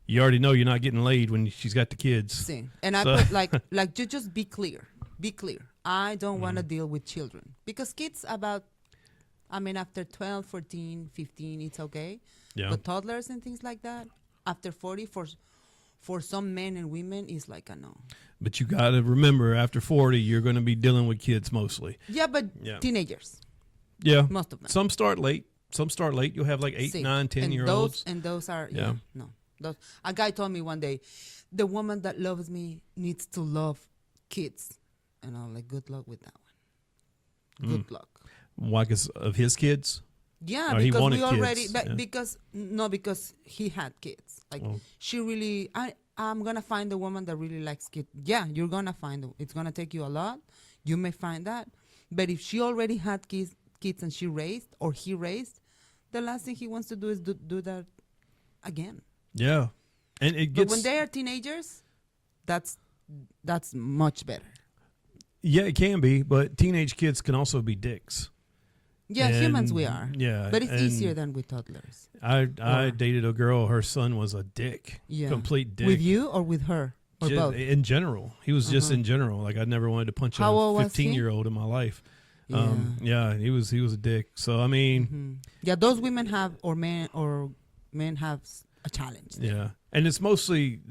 you already know you're not getting laid when she's got the kids. And I put like you just be clear. Be clear. I don't want to deal with children because kids after 12, 14, 15, it's okay. Yeah. But toddlers and things like that, after 40, for some men and women, is like a no. But you got to remember, after 40, you're going to be dealing with kids mostly. Yeah, but teenagers. Yeah. Most of them. Some start late. You'll have like 8, 9, 10-year-olds. And those are, no. A guy told me one day, the woman that loves me needs to love kids. And I'm like, good luck with that one. Good luck. Why? Because of his kids? Yeah, or because we already, kids. because he had kids. Like, she really, I'm going to find a woman that really likes kids. Yeah, you're going to find them. It's going to take you a lot. You may find that. But if she already had kids and he raised, the last thing he wants to do is do that again. Yeah. And it gets. But when they are teenagers, that's much better. Yeah, it can be, but teenage kids can also be dicks. Yeah, humans we are. Yeah. But it's easier than with toddlers. I dated a girl, her son was a dick. Yeah. Complete dick. With you or with her? Or both? In general. He was just in general. Like, I never wanted to punch a 15-year-old in my life. Yeah. He was a dick. So, I mean. Yeah, those women have, or men have a challenge. Yeah. And it's mostly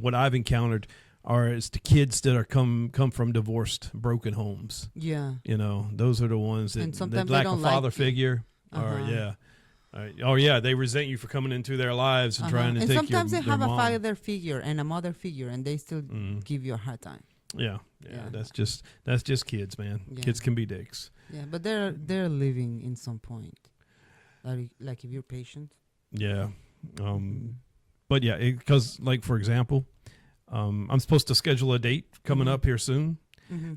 what I've encountered is the kids that are come from divorced, broken homes. Yeah. Those are the ones that lack a father figure. Or they resent you for coming into their lives and trying to take your mom. And sometimes they have a father figure and a mother figure, and they still give you a hard time. Yeah. That's just kids, man. Yeah. Kids can be dicks. Yeah, but they're living in some point. Like if you're patient. Yeah. But yeah, because like for example, I'm supposed to schedule a date coming up here soon,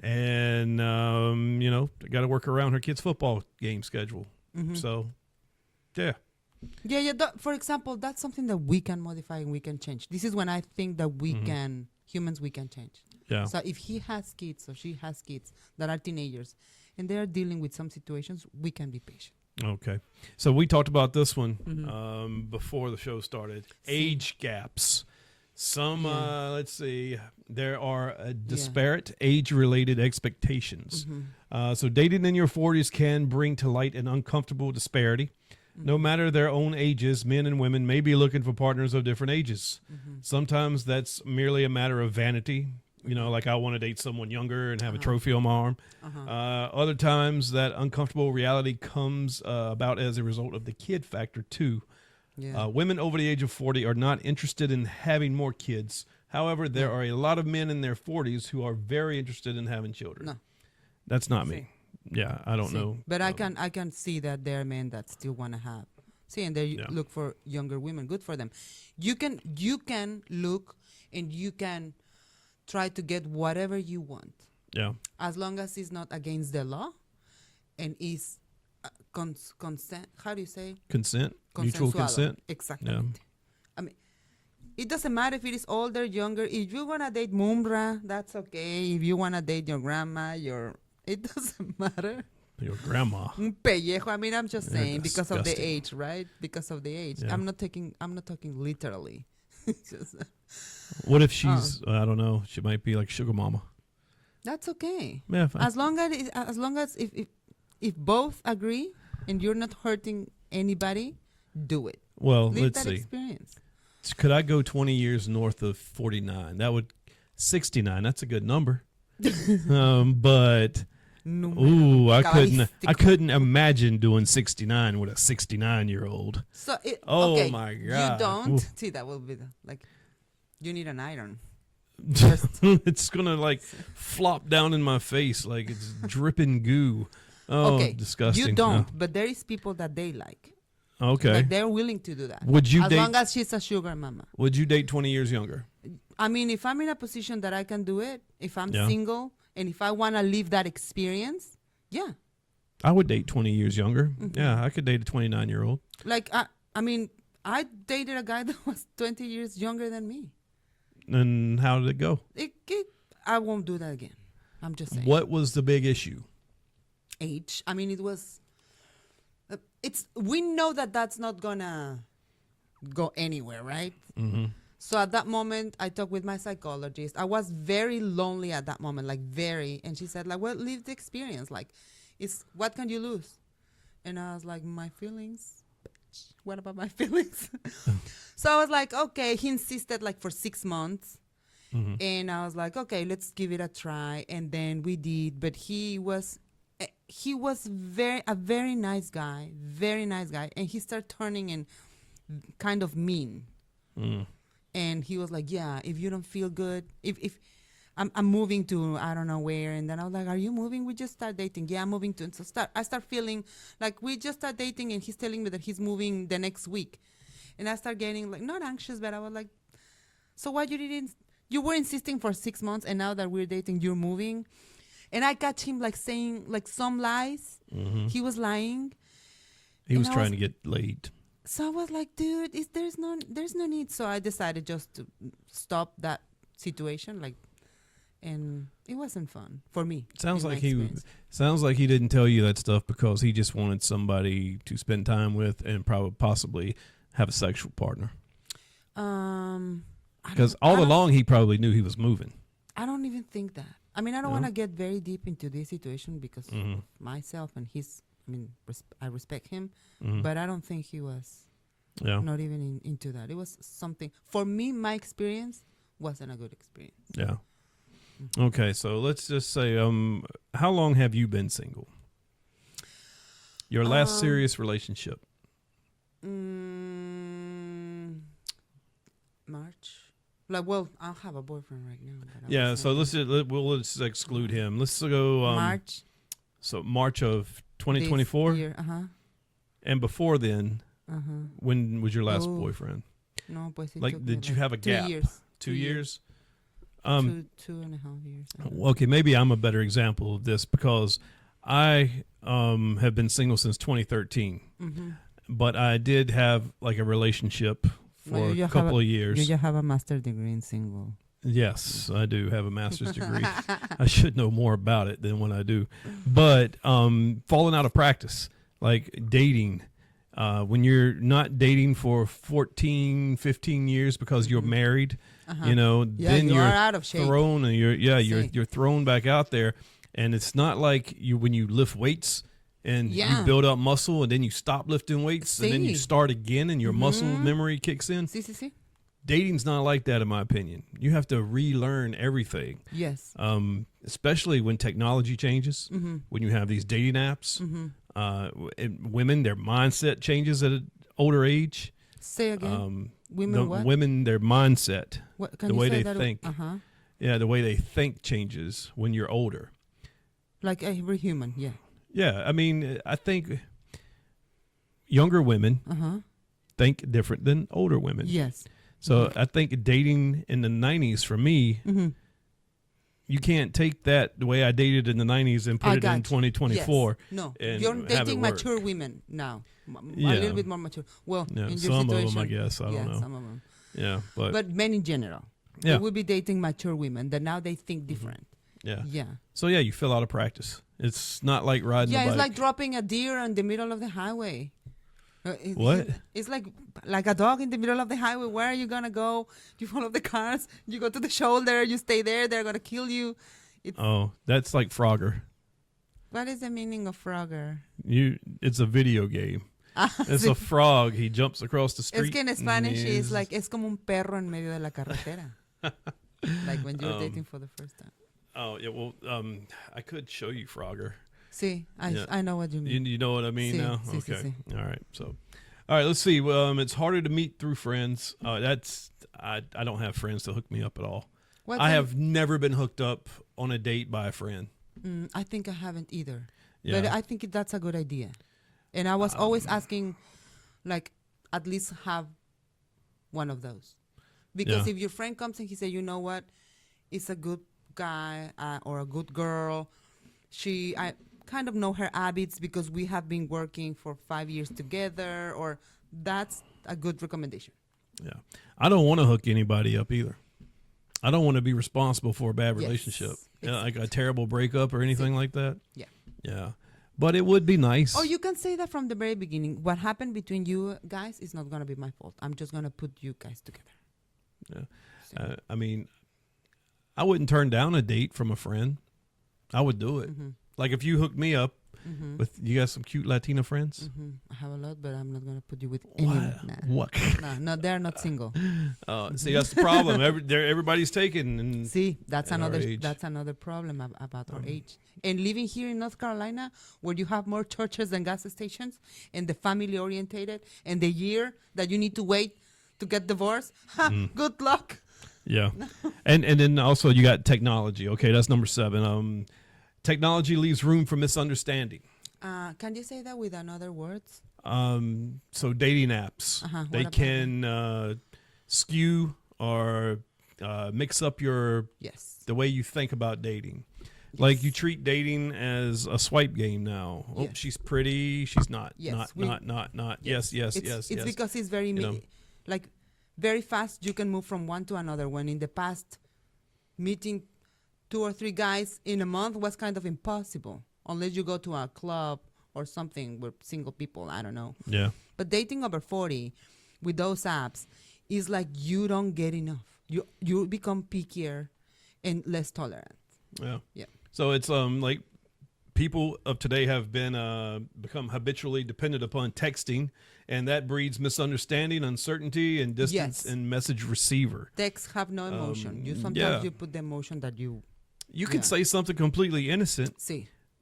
and got to work around her kid's football game schedule. So, yeah. For example, that's something that we can modify and we can change. This is when I think that we can change. Yeah. So if he has kids or she has kids that are teenagers, and they are dealing with some situations, we can be patient. Okay. So we talked about this one before the show started. Age gaps. Let's see, there are disparate age-related expectations. So dating in your 40s can bring to light an uncomfortable disparity. No matter their own ages, men and women may be looking for partners of different ages. Sometimes that's merely a matter of vanity. Like I want to date someone younger and have a trophy on my arm. Other times that uncomfortable reality comes about as a result of the kid factor too. Yeah. Women over the age of 40 are not interested in having more kids. However, there are a lot of men in their 40s who are very interested in having children. No. That's not me. Yeah, I don't know. But I can see that there are men that still want to have. And they look for younger women. Good for them. You can look and you can try to get whatever you want. Yeah. As long as it's not against the law and is consent. How do you say? Consent. Mutual consent. Exactly. Yeah. I mean, it doesn't matter if it is older, younger. If you want to date Mumbra, that's okay. If you want to date your grandma, it doesn't matter. Your grandma. Un pellejo. I mean, I'm just saying because of the age, right? Because of the age. Yeah. I'm not talking literally. What if she's? I don't know. She might be like sugar mama. That's okay. Yeah. Fine. As long as if both agree and you're not hurting anybody, do it. Well, Live let's that see. Experience. Could I go 20 years north of 49? That would 69. That's a good number. But I couldn't imagine doing 69 with a 69-year-old. So my God. You don't see that will be you need an iron. It's gonna flop down in my face like it's dripping goo. Oh, okay. Disgusting. You don't, but there is people that they like. Okay. Like they're willing to do that. Would you as long as she's a sugar mama. Would you date 20 years younger? I mean, if I'm in a position that I can do it, if I'm single, and if I want to live that experience, yeah. I would date 20 years younger. Yeah, I could date a 29-year-old. I dated a guy that was 20 years younger than me. And how did it go? I won't do that again. I'm just saying. What was the big issue? age. I mean, it was. We know that that's not gonna go anywhere, right? Mm-hmm. So at that moment, I talked with my psychologist. I was very lonely at that moment, like very. And she said, like, well, live the experience. Like, what can you lose? And I was like, my feelings. What about my feelings? So I was like, okay. He insisted like for 6 months. Mm-hmm. And I was like, okay, let's give it a try. And then we did. But he was a very nice guy, very nice guy. And he started turning in kind of mean. Mm. And he was like, yeah, if you don't feel good, if I'm moving to I don't know where. And then I was like, are you moving? We just start dating. Yeah, I'm moving to. And so I start feeling like we just start dating and he's telling me that he's moving the next week. And I start getting like, not anxious, but I was like, so why you were insisting for 6 months and now that we're dating, you're moving? And I got him like saying like some lies. Mm-hmm. He was lying. He was And trying to get laid. So I was like, dude, there's no need. So I decided just to stop that situation, like, and it wasn't fun for me. Sounds in my like he experience. sounds like he didn't tell you that stuff because he just wanted somebody to spend time with and probably possibly have a sexual partner. Because all along he probably knew he was moving. I don't even think that. I mean, I don't want to get very deep into this situation because of myself and his. I mean, I respect him, but I don't think he was not even into that. It was something. For me, my experience wasn't a good experience. Yeah. Okay, so let's just say, how long have you been single? Your last serious relationship? March. Like, well, I'll have a boyfriend right now. But Yeah, so let's exclude him. Let's go March. So March of 2024? This year, And before then, when was your last Oh. boyfriend? No, pues it Like, took me did you have a 2 gap? years. 2 years? 2.5 years. Okay, maybe I'm a better example of this because I have been single since 2013. But I did have like a relationship for a couple of years. You just have a master's degree in single. Yes, I do have a master's degree. I should know more about it than what I do. But falling out of practice, like dating, when you're not dating for 14, 15 years because you're married, you know, then you you're are out of shape. thrown and See. you're thrown back out there. And it's not like when you lift weights and you build up muscle and then you stop lifting weights and then you start again and your muscle memory kicks in. See. Dating's not like that, in my opinion. You have to relearn everything. Yes. Especially when technology changes, when you have these dating apps. Women, their mindset changes at an older age. Say again. Women what? Women, their mindset, What, can the you way say they that? think. Yeah, the way they think changes when you're older. Like every human, yeah. Yeah, I mean, I think younger women think different than older women. Yes. So I think dating in the 90s for me, you can't take that the way I dated in the 90s and put it in 2024. Yes. No, and you're have it dating work. mature women now. A Yeah. little bit more mature. Well, Yeah, in your some situation. of them, I guess. I don't know. Some of them. Yeah, But men in general. Yeah. They will be dating mature women that now they think different. yeah. Yeah. So yeah, you fill out of practice. It's not like riding a Yeah, bike. it's like dropping a deer in the middle of the highway. What? It's like a dog in the middle of the highway. Where are you gonna go? You follow the cars. You go to the shoulder. You stay there. They're gonna kill you. Oh, that's like Frogger. What is the meaning of Frogger? It's a video game. It's a frog. He jumps across the street. Es que en Spanish it's like es como un perro en medio de la carretera. Like when you're dating for the first time. Oh yeah, well, I could show you Frogger. See, I know what you mean. You know what I mean now? Sí, Okay. sí. All right. So, all right. Let's see. It's harder to meet through friends. I don't have friends to hook me up at all. I have never been hooked up on a date by a friend. I think I haven't either. Yeah. But I think that's a good idea. And I was always asking, like, at least have one of those. Because if your friend comes and he says, you know what, it's a good guy or a good girl. I kind of know her habits because we have been working for 5 years together, or that's a good recommendation. Yeah. I don't want to hook anybody up either. I don't want to be responsible for a bad relationship. Exactly. Like a terrible breakup or anything like that. Yeah. Yeah. but it would be nice. Or you can say that from the very beginning. What happened between you guys is not going to be my fault. I'm just going to put you guys together. Yeah. I mean, I wouldn't turn down a date from a friend. I would do it. Like if you hooked me up with, you got some cute Latina friends? I have a lot, but I'm not going to put you with anyone. What? No, they're not single. See, that's the problem. Everybody's taken. And See, that's at our another age. problem about our age. And living here in North Carolina, where you have more churches than gas stations, and the family orientated, and the year that you need to wait to get divorced, good luck. Yeah. and then also you got technology. Okay, that's number 7. Technology leaves room for misunderstanding. Can you say that with another words? So dating apps, they can skew or mix up the way you think about dating. Like you treat dating as a swipe game now. Oh, she's pretty. She's not. Yes, Not. Yes. It's because it's very like very fast. You can move from one to another. When in the past, meeting 2 or 3 guys in a month was kind of impossible unless you go to a club or something with single people. I don't know. Yeah. But dating over 40 with those apps is like you don't get enough. You become pickier and less tolerant. Yeah. Yeah. So it's like people of today have been become habitually dependent upon texting, and that breeds misunderstanding, uncertainty, and distance in message receiver. Texts have no emotion. You sometimes you put the emotion that you can say something completely innocent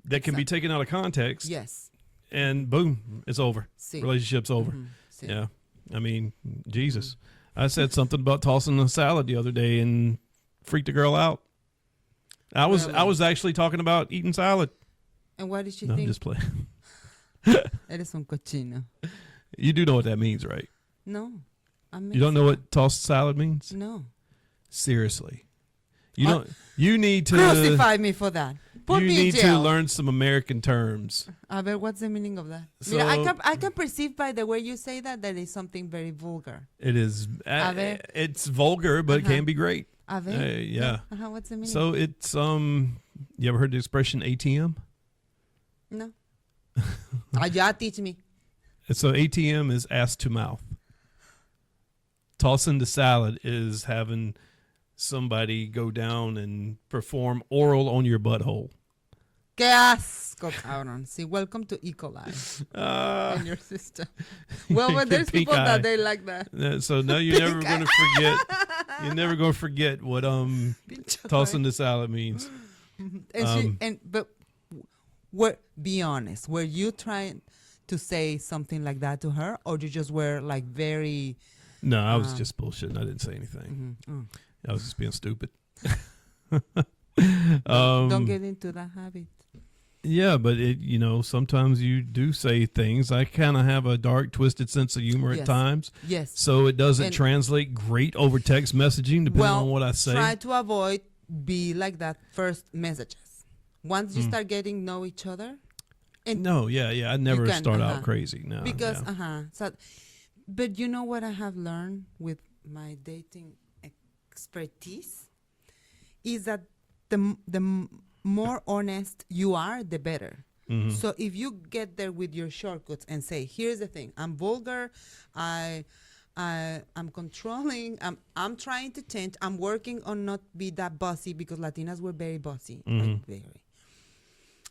that can be taken out of context. Yes. And boom, it's over. Relationship's over. Yeah. I mean, Jesus. I said something about tossing a salad the other day and freaked a girl out. I was actually talking about eating salad. And what did she No, think? I'm just playing. Eres un cochino. You do know what that means, right? No. You don't know what tossed salad means? No. Seriously. You need to crucify me for that. Put me in need jail. to learn some American terms. But what's the meaning of that? So, I can perceive by the way you say that is something very vulgar. It is. It's vulgar, but it can be great. Yeah. What's the meaning? So it's you ever heard the expression ATM? No. Yeah, teach me. So ATM is ass to mouth. Tossing the salad is having somebody go down and perform oral on your butthole. Qué asco, cabrón. See, welcome to E. coli in your system. Well, when there's people that they like that. So now you're never going to forget. You're never going to forget what tossing the salad means. But be honest. Were you trying to say something like that to her, or you just were like very? No, I was just bullshitting. I didn't say anything. I was just being stupid. Don't get into that habit. Yeah, but sometimes you do say things. I kind of have a dark, twisted sense of humor at times. Yes. So it doesn't translate great over text messaging, depending on what I say. Try to avoid be like that first messages. Once you start getting know each other. And I never start out crazy. No. Because So, but you know what I have learned with my dating expertise is that the more honest you are, the better. So if you get there with your shortcuts and say, here's the thing, I'm vulgar, I'm controlling, I'm trying to change, I'm working on not be that bossy, because Latinas were very bossy, like very.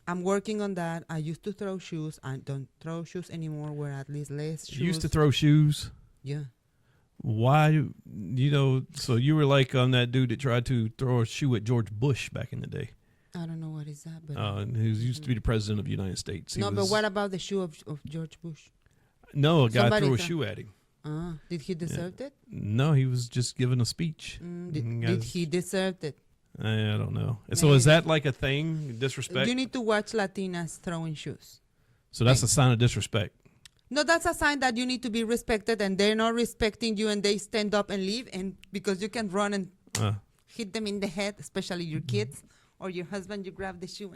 I'm working on that. I used to throw shoes. I don't throw shoes anymore. We're at least less shoes. You used to throw shoes? Yeah. Why, so you were like that dude that tried to throw a shoe at George Bush back in the day. I don't know what is that, but he used to be the president of the United States. But what about the shoe of George Bush? No, a guy threw a shoe at him. Did he deserve it? No, he was just giving a speech. Did he deserve it? I don't know. Maybe. So is that like a thing? Disrespect? You need to watch Latinas throwing shoes. So that's a sign of disrespect. No, that's a sign that you need to be respected, and they're not respecting you, and they stand up and leave, and because you can run and hit them in the head, especially your kids or your husband, you grab the shoe.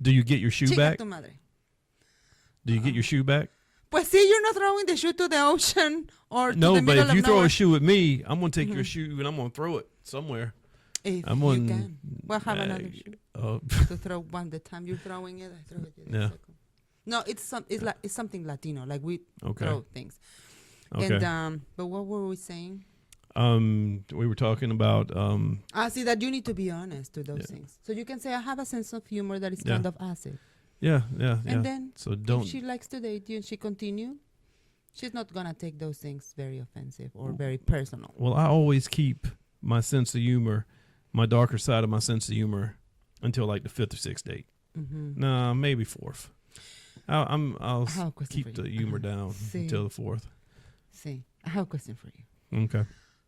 Do you get your shoe back? Do you get your shoe back? Pues sí, you're not throwing the shoe to the ocean or to the middle of nowhere. No, but if you throw a shoe at me, I'm going to take your shoe and I'm going to throw it somewhere. If you can. Well, have another shoe to throw one. The time you're throwing it, I throw it. Yeah. No, it's something Latino. Like we Okay. throw things. Okay. And but what were we saying? We were talking about See that you need to be honest to those Yeah. things. So you can say I have a sense of humor that is Yeah. kind of acid. yeah. And then So don't. if she likes to date you and she continue, she's not gonna take those things very offensive or very personal. Well, I always keep my sense of humor, my darker side of my sense of humor, until like the 5th or 6th date. Mm-hmm. Nah, maybe 4th. I'll I have a question keep for the you. humor down Sí. until the 4th. See, I have a question for you. Okay.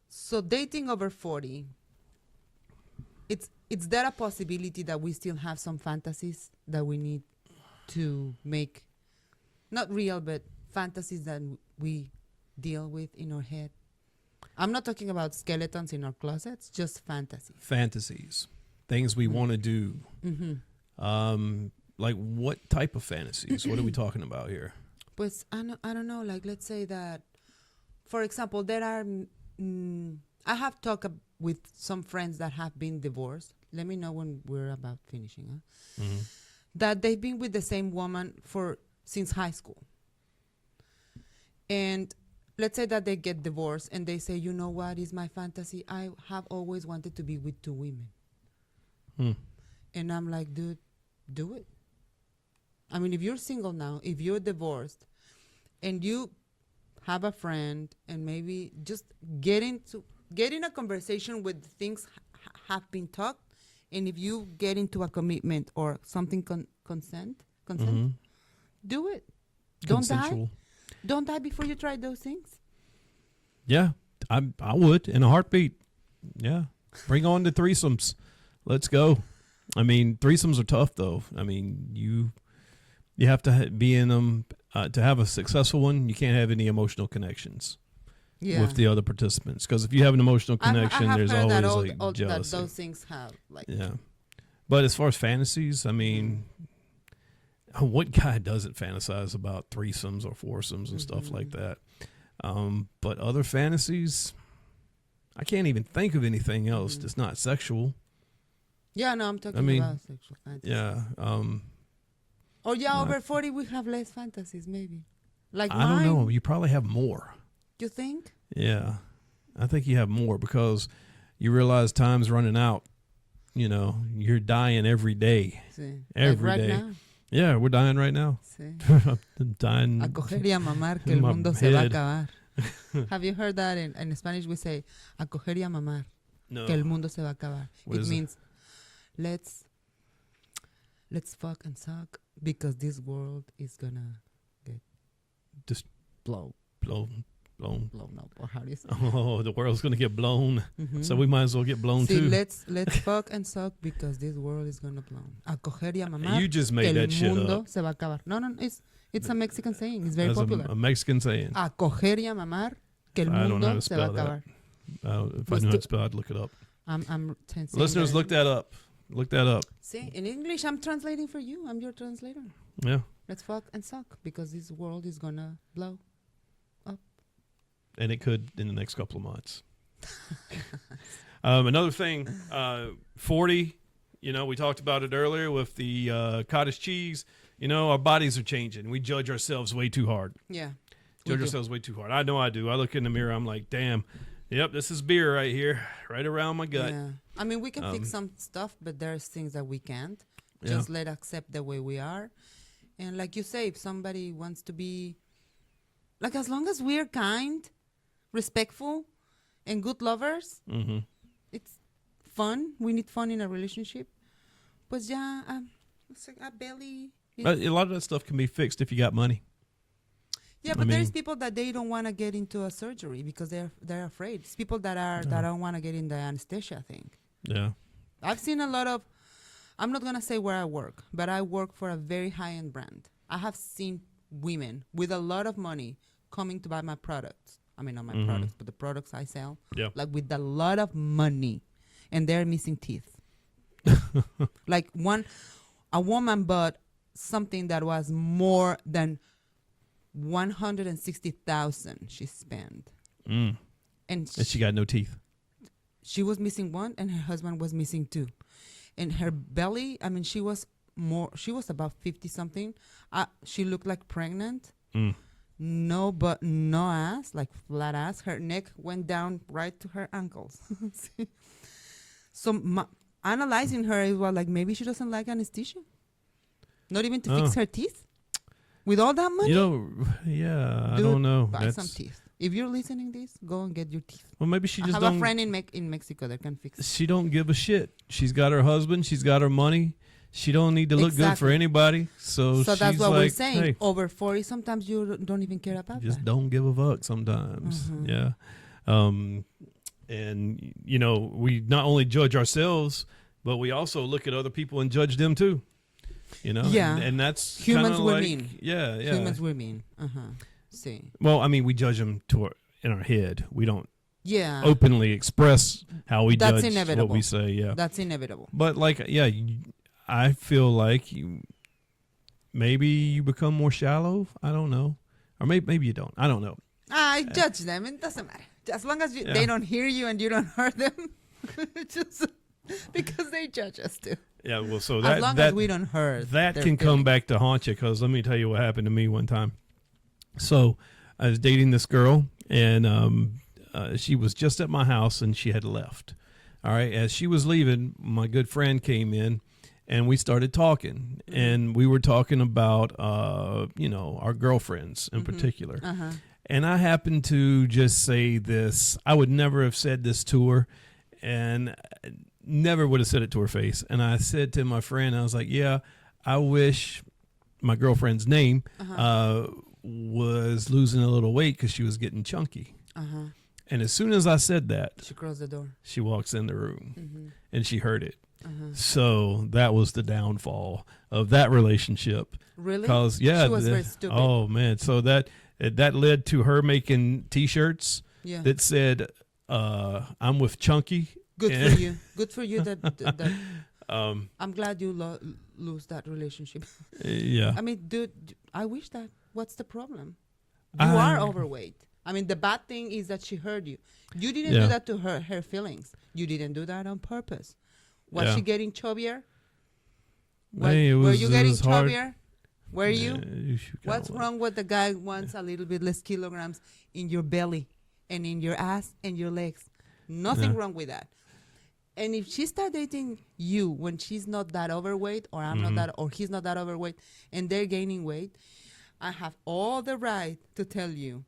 So dating over 40, it's there a possibility that we still have some fantasies that we need to make, not real, but fantasies that we deal with in our head? I'm not talking about skeletons in our closets, just fantasies. Fantasies, things we want to do. Mm-hmm. Like what type of fantasies? What are we talking about here? Pues, I don't know, like let's say that, for example, there are, I have talked with some friends that have been divorced. Let me know when we're about finishing, huh? Mm-hmm. That they've been with the same woman since high school. And let's say that they get divorced and they say, you know what is my fantasy? I have always wanted to be with 2 women. Hmm. And I'm like, dude, do it. I mean, if you're single now, if you're divorced, and you have a friend, and maybe just get in a conversation with things have been talked, and if you get into a commitment or something consent, Mhm. do it. Don't die. Consensual. Don't die before you try those things. Yeah, I would in a heartbeat. Yeah, bring on the threesomes. Let's go. I mean, threesomes are tough though. I mean, you have to be in them to have a successful one. You can't have any emotional connections Yeah. with the other participants, because if you have an emotional connection, I have there's heard that always all like jealousy. that those things have like. Yeah, but as far as fantasies, I mean, what guy doesn't fantasize about threesomes or foursomes and stuff like that? But other fantasies, I can't even think of anything else that's not sexual. Yeah, no, I'm talking mean, about sexual fantasy. Yeah. Or yeah, not- over 40 we have less fantasies, maybe. Like I don't mine, know. You probably have more. you think? Yeah. I think you have more because you realize time's running out. You know, you're dying every day. Sí. Every like right day. now. Yeah, we're dying right now. Sí. I'm dying. A coger y a mamar que in el my mundo se va a head. acabar. Have you heard that in Spanish we say a coger y a mamar No. que el mundo se va a acabar. What It is it? means let's fuck and suck because this world is gonna get Just blown blown. up, or how do you say? Oh, the world's going to get blown. Mhm. So we might as well get blown See, too. let's fuck and suck because this world is gonna blow. A coger y a mamar You just que made el that shit mundo up. se va a acabar. No, it's a Mexican saying. It's very That's popular. a Mexican saying. A coger y a mamar que el I don't know how mundo to se va a spell that. acabar. If I knew how to spell, I'd look it up. I'm saying Listeners, look that up. Look that up. See, in English, I'm translating for you. I'm your translator. Yeah. Let's fuck and suck because this world is gonna blow. And it could in the next couple of months. Another thing, 40, you know, we talked about it earlier with the cottage cheese. You know, our bodies are changing. We judge ourselves way too hard. Yeah. Judge ourselves way too hard. I know I do. I look in the mirror, I'm like, damn, yep, this is beer right here, right around my gut. Yeah. I mean, we can fix some stuff, but there's things that we can't. Yeah. Just let accept the way we are. And like you say, if somebody wants to be, like, as long as we're kind, respectful, and good lovers, Mm-hmm. it's fun. We need fun in a relationship. Pues ya, a belly. But a lot of that stuff can be fixed if you got money. Yeah, but there's people that they don't want to get into a surgery because they're afraid. It's people that don't want to get in the anesthesia thing. Yeah. I've seen a lot of, I'm not going to say where I work, but I work for a very high-end brand. I have seen women with a lot of money coming to buy my products. I mean, not my products, but the products I sell. Yeah. Like with a lot of money, and they're missing teeth. Like a woman bought something that was more than 160,000 she spent. Mm. And And she got no teeth. she was missing one and her husband was missing two. And her belly, I mean, she was more. She was about 50 something. She looked like pregnant. Mm. No, but no ass, like flat ass. Her neck went down right to her ankles. So analyzing her, it was like maybe she doesn't like anesthesia. Not even to fix her teeth. With all that money, I dude, don't know. buy some teeth. If you're listening this, go and get your teeth. Well, maybe she I just have don't. a friend in Mexico that can fix it. She don't give a shit. She's got her husband. She's got her money. She don't need to look good for anybody. So that's she's what like, we're saying. hey, Over 40, sometimes you don't even care about just that. don't give a fuck sometimes. Mhm. Yeah. And we not only judge ourselves, but we also look at other people and judge them too. Yeah. And that's Humans kinda were like, mean. Yeah. Humans were mean. See. Well, I mean, we judge them in our head. We don't Yeah. openly express how we That's judge inevitable. what we say. Yeah. That's inevitable. But I feel like maybe you become more shallow. I don't know. Or maybe you don't. I don't know. I judge them. It doesn't matter. As long as Yeah. they don't hear you and you don't hurt them. Just because they judge us too. Yeah, well, so As long as we don't hurt that their can come feelings. back to haunt you, because let me tell you what happened to me one time. So I was dating this girl, and she was just at my house, and she had left. All right, as she was leaving, my good friend came in, and we started talking, and we were talking about our girlfriends in particular. And I happened to just say this. I would never have said this to her, and never would have said it to her face. And I said to my friend, I was like, yeah, I wish my girlfriend's name was losing a little weight because she was getting chunky. And as soon as I said that, She closed the door. she walks in the room and she heard it. So that was the downfall of that relationship. Really? Because She was very stupid. Oh man, so that led to her making T-shirts Yeah. that said, "I'm with Chunky." Good And- for you. Good for you that I'm glad you lose that relationship. Yeah. I mean, dude, I wish that. What's the problem? You are overweight. I mean, the bad thing is that she heard you. You didn't Yeah. do that to her feelings. You didn't do that on purpose. Was Yeah. she getting chubbier? Hey, Were you getting was hard. chubbier? Were you? She kinda What's was. wrong with the guy who wants a little bit less kilograms in your belly and in your ass and your legs? Nothing Yeah. wrong with that. And if she start dating you when she's not that overweight, or I'm not that, or he's not that overweight, and they're gaining weight, I have all the right to tell you,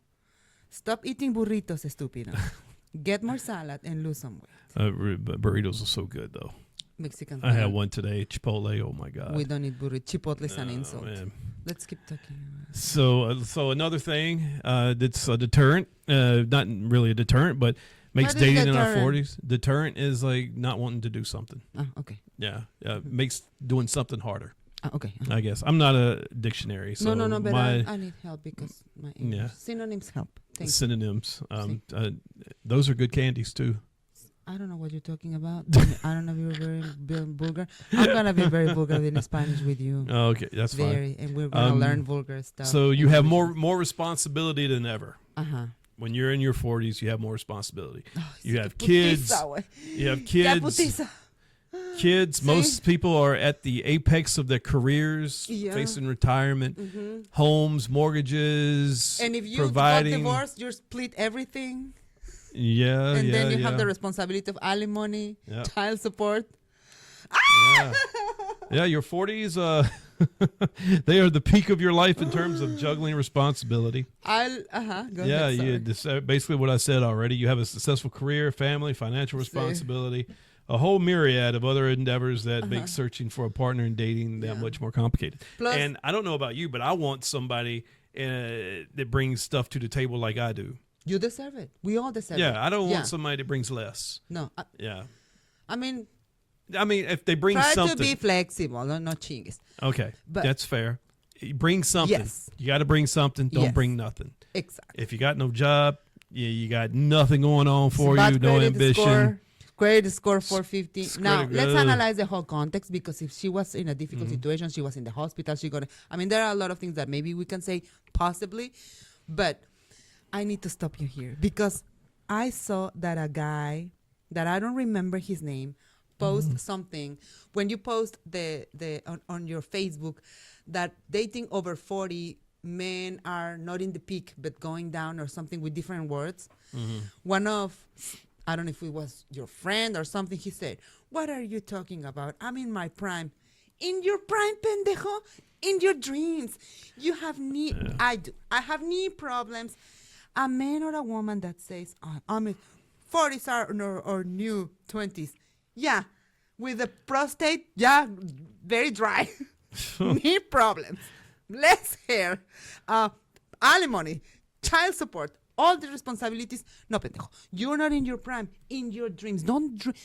stop eating burritos, estúpido. Get more salad and lose some weight. Burritos are so good though. Mexicans. I had one today, Chipotle. Oh my god. We don't eat burritos. Chipotle is an Oh, insult. man. Let's keep talking. So another thing that's a deterrent, not really a deterrent, but makes What is dating in our deterrent? 40s. Deterrent is like not wanting to do something. Oh, okay. Yeah, makes doing something harder. Okay. I guess I'm not a dictionary, so No, but my I need help because my English. Yeah. Synonyms help. Thank you. synonyms. Those are good candies too. I don't know what you're talking about. I don't know if you're very vulgar. I'm gonna be very vulgar in Spanish with you. Oh, okay, that's fine. Very, and we're gonna learn vulgar stuff. So you and have everything. more responsibility than ever. When you're in your 40s, you have more responsibility. You have kids. You have kids. Kids. See? Most people are at the apex of their careers, Yeah. facing retirement, homes, mortgages, And if you providing. got divorced, you split everything, Yeah, and yeah, then you yeah. have the responsibility of alimony, Yeah. child support. Yeah. Yeah, your 40s, they are the peak of your life in terms of juggling responsibility. Go ahead. Yeah, sorry. this, basically what I said already. You have a successful career, family, financial responsibility, a whole myriad of other endeavors that make searching for a partner and dating that much more complicated. Plus- and I don't know about you, but I want somebody that brings stuff to the table like I do. You deserve it. We all deserve it. Yeah, I don't want somebody that brings less. No, Yeah. I mean, if they bring try something. to be flexible. No chingues. Okay, But- that's fair. Bring something. Yes. You got to bring something. Don't Yes. bring nothing. Exactly. If you got no job, you got nothing going on for Bad you, no credit ambition. Score, credit score 450. Now, credit let's good. analyze the whole context, because if she was in a difficult situation, she was in the hospital, there are a lot of things that maybe we can say possibly, but I need to stop you here because I saw that a guy that I don't remember his name post something, when you post the on your Facebook that dating over 40 men are not in the peak but going down or something with different words. One of, I don't know if it was your friend or something, he said, "What are you talking about? I'm in my prime." In your prime, pendejo? In your dreams. You have knee. Yeah. I do. I have knee problems. A man or a woman that says, I'm in 40s or new 20s. Yeah. With a prostate, yeah, very dry. Knee problems. Less hair. Alimony. Child support. All the responsibilities. No, pendejo. You're not in your prime. In your dreams. Don't dream.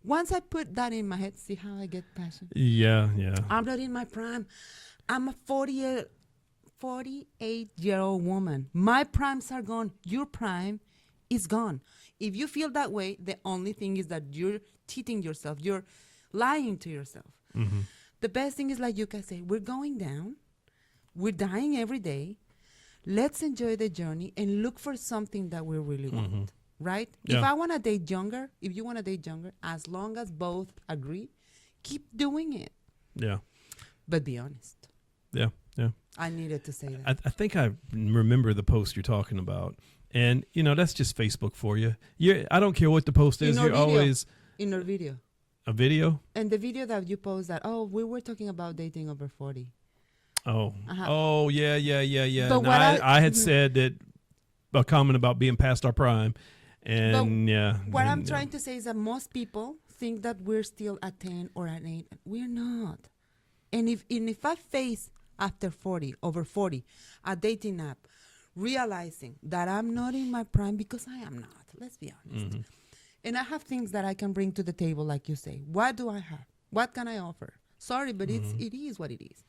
Once I put that in my head, see how I get passion? Yeah. I'm not in my prime. I'm a 48-year-old woman. My primes are gone. Your prime is gone. If you feel that way, the only thing is that you're cheating yourself. You're lying to yourself. The best thing is, like you can say, we're going down. We're dying every day. Let's enjoy the journey and look for something that we really want. Right? Yeah. If I want to date younger, if you want to date younger, as long as both agree, keep doing it. Yeah. But be honest. Yeah. I needed to say that. I think I remember the post you're talking about. And, that's just Facebook for you. I don't care what the post is. You're always... In our video. A video? And the video that you post that, we were talking about dating over 40. Oh. Oh, yeah. But I had said that, a comment about being past our prime. And what I'm trying to say is that most people think that we're still at 10 or at 8. We're not. And if I face after 40, over 40, a dating app, realizing that I'm not in my prime, because I am not, let's be honest. And I have things that I can bring to the table, like you say. What do I have? What can I offer? Sorry, but it is what it is.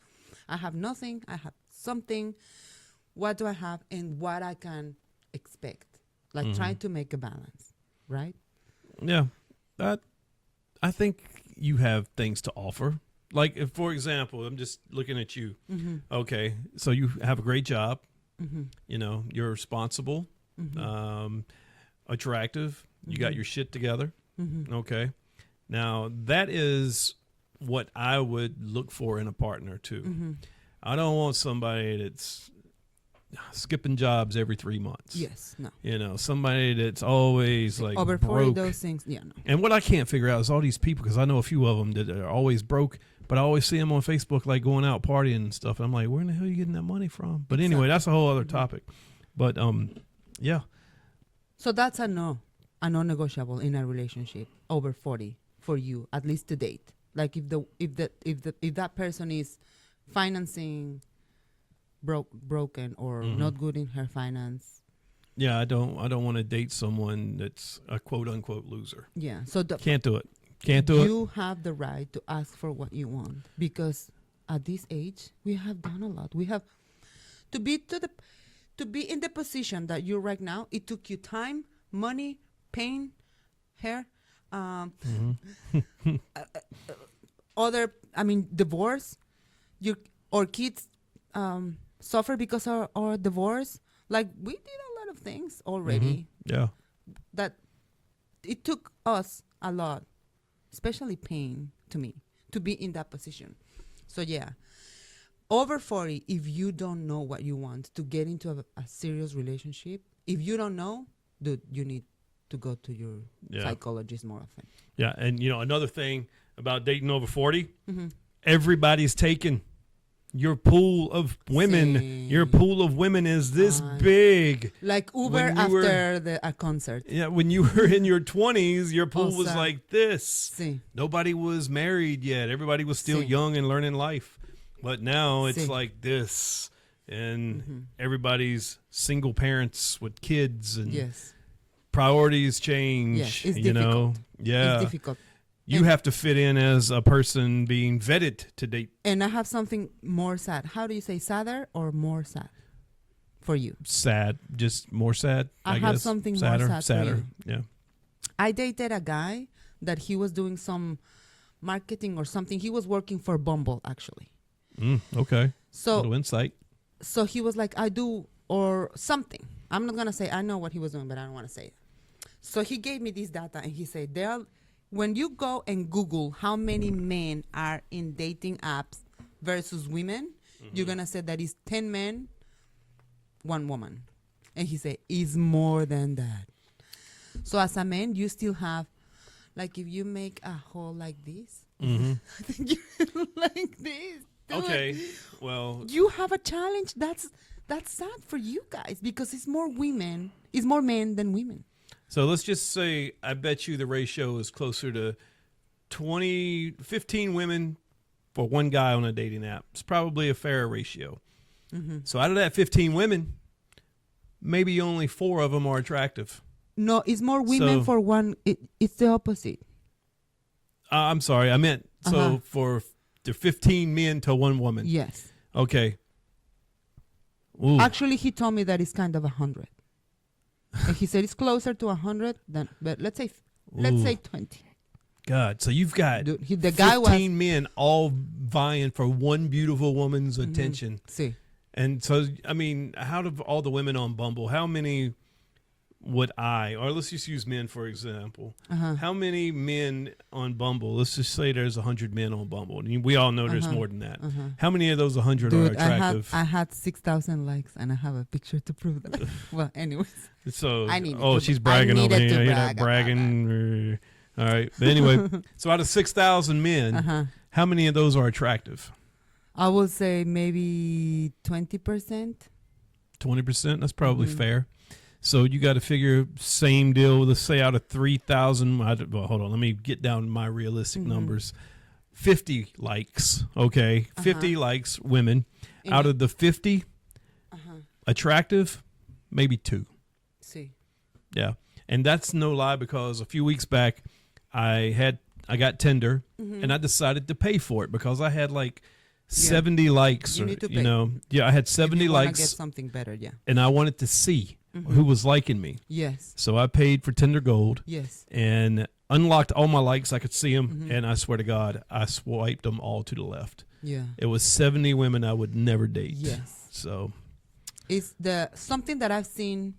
I have nothing. I have something. What do I have and what I can expect? Like trying to make a balance, right? Yeah. I think you have things to offer. Like, if, for example, I'm just looking at you. Okay, so you have a great job. You're responsible, attractive. You got your shit together. Okay. Now, that is what I would look for in a partner, too. I don't want somebody that's skipping jobs every 3 months. Yes, no. Somebody that's always like over 40, those things. Yeah, no. And what I can't figure out is all these people, because I know a few of them that are always broke, but I always see them on Facebook like going out partying and stuff. And I'm like, where in the hell are you getting that money from? But anyway, that's a whole other topic. But yeah. So that's a non-negotiable in a relationship over 40 for you, at least to date. Like if that person is financing broken or not good in her finance. Yeah, I don't want to date someone that's a quote unquote loser. Yeah, so can't do it. Can't do it. You have the right to ask for what you want, because at this age we have done a lot. We have to be in the position that you're right now. It took you time, money, pain, hair, divorce. Or kids suffer because of our divorce. Like, we did a lot of things already. Yeah. That it took us a lot, especially pain to me, to be in that position. So yeah, over 40, if you don't know what you want to get into a serious relationship, if you don't know, dude, you need to go to your psychologist more often. Yeah, and another thing about dating over 40, everybody's taken. Your pool of women, is this big. Like Uber after a concert. Yeah, when you were in your 20s, your pool was like this. Nobody was married yet. Everybody was still young and learning life. But now it's like this. And everybody's single parents with kids. And priorities change. Yes, it's difficult. Yeah. It's difficult. You have to fit in as a person being vetted to date. And I have something more sad. How do you say, sadder or more sad for you? Sad. Just more sad, I guess. Have something sadder, more sad for you. Yeah. I dated a guy that he was doing some marketing or something. He was working for Bumble, actually. Okay. So, little insight. So he was like, I do, or something. I'm not going to say, I know what he was doing, but I don't want to say it. So he gave me this data and he said, when you go and Google how many men are in dating apps versus women, you're gonna say that is 10 men, 1 woman, and he said it's more than that. So as a man, you still have, like, if you make a hole like this, I think you like this. Dude, Okay, well, you have a challenge. That's sad for you guys because it's more men than women. so let's just say I bet you the ratio is closer to 15 women for one guy on a dating app. It's probably a fair ratio. So out of that 15 women, maybe only 4 of them are attractive. No, it's more women So- for one. It's the opposite. I'm sorry, I meant for the 15 men to 1 woman. Yes. Okay. Ooh. Actually, he told me that it's kind of 100. And he said it's closer to 100 than, but let's say Ooh. 20. God, so you've got Dude, the guy 15 men all vying for one beautiful woman's attention. See, And so, I mean, out of all the women on Bumble, how many would or let's just use men for example, how many men on Bumble, let's just say there's 100 men on Bumble. And we all know there's more than that. How many of those 100 are dude, attractive? I had 6,000 likes and I have a picture to prove that. Well, anyways, So, I needed oh, to- she's I bragging over needed to here. You're brag not about bragging. All right. But anyway, so out of 6,000 men, how many of those are attractive? I would say maybe 20%. 20%? That's probably fair. So you got to figure same deal. Let's say out of 3,000, well, hold on. Let me get down to my realistic numbers. 50 likes. Okay. 50 likes women. Out of the 50, attractive, maybe 2. See, Yeah. And that's no lie because a few weeks back, I got Tinder and I decided to pay for it because I had like 70 likes. You or, need to you pay. know, yeah, I had 70 if you wanna likes get something better, yeah. and I wanted to see who was liking me. Yes, So I paid for Tinder Gold yes. and unlocked all my likes. I could see them. And I swear to God, I swiped them all to the left. Yeah. It was 70 women I would never date. Yes. So, It's something that I've seen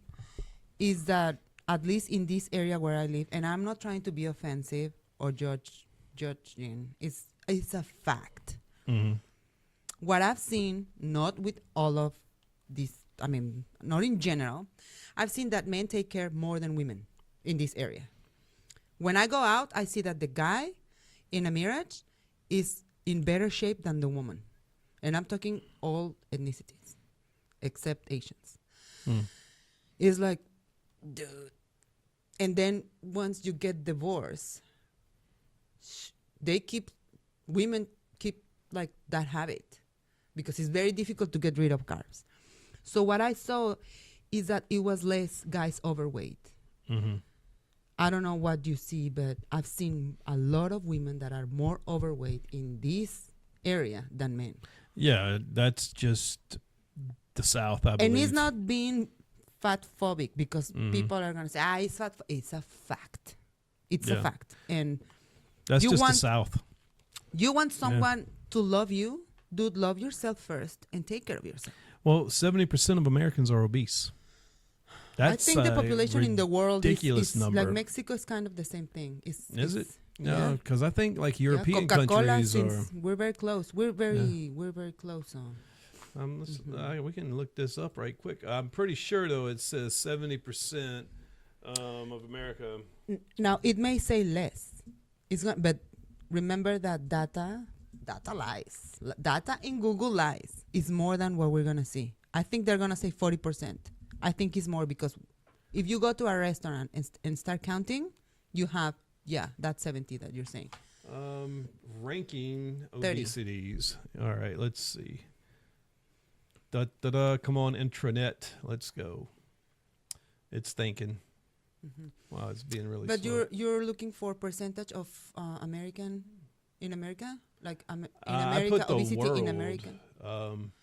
is that at least in this area where I live, and I'm not trying to be offensive or judging, it's a fact. What I've seen, not with all of this, I mean, not in general, I've seen that men take care more than women in this area. When I go out, I see that the guy in a marriage is in better shape than the woman. And I'm talking all ethnicities, except Asians. It's like, dude. And then once you get divorced, women keep like that habit because it's very difficult to get rid of carbs. So what I saw is that it was less guys overweight. I don't know what you see, but I've seen a lot of women that are more overweight in this area than men. yeah, that's just the South, I believe. And it's not being fat phobic because people are going to say, it's fat. It's a fact. It's a Yeah. fact. And That's you just the want- South. you want someone to love you, dude, love yourself first and take care of yourself. Well, 70% of Americans are obese. That's I think the a population in the world ridiculous is number. like Mexico is kind of the same thing. Is it? Yeah. No, because I think like European Coca-Cola, countries are. since we're very close. We're very close on. We can look this up right quick. I'm pretty sure though it says 70% of America. Now it may say less. It's not, but remember that data lies. Data in Google lies. It's more than what we're gonna see. I think they're gonna say 40%. I think it's more because if you go to a restaurant and start counting, you have that 70 that you're saying. Ranking 30. obesities. All right, let's see. Come on, intranet. Let's go. It's thinking. Wow, it's being really But slow. you're looking for percentage of American in America, like in I America, put the obesity world. in America.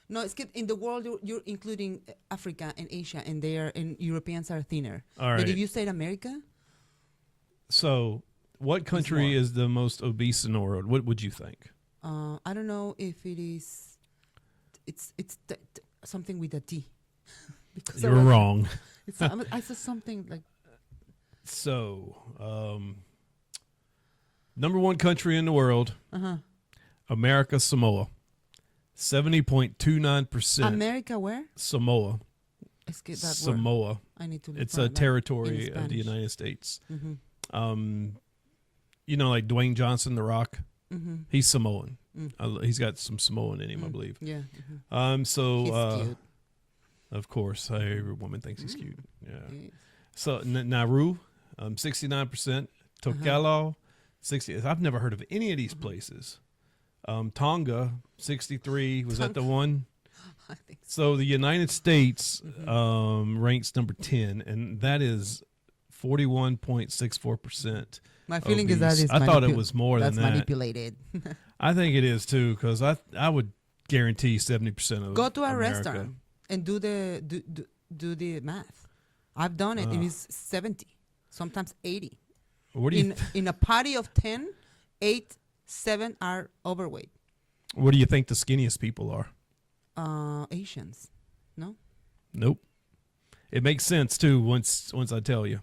No, it's in the world. You're including Africa and Asia, and Europeans are thinner. All right. But if you said America, So, what country more. is the most obese in the world? What would you think? I don't know if it is. It's something with a T. Because You're wrong. I saw something like So, Number one country in the world. America, Samoa. 70.29%. America where? Samoa. Skip that word. Samoa. I need to look It's for a that territory in of the Spanish. United States. Mm-hmm. You know, like Dwayne Johnson, The Rock. Mm-hmm. He's Samoan. He's got some Samoan in him, I believe. Yeah. So He's cute. of course, every woman thinks he's cute. Yeah. He is. So Nauru, 69%. Tokelau, 60. I've never heard of any of these places. Tonga, 63. Was that the one? I think so. So the United States ranks number 10, and that is 41.64%. My feeling is that obese. is I thought it was more than that's that. manipulated. I think it is too, because I would guarantee 70% of Go to a America. restaurant and do the math. I've done it, and it's 70, sometimes 80. What do you In a party of 10, 8, 7 are overweight. What do you think the skinniest people are? Asians, no? Nope. It makes sense too once I tell you.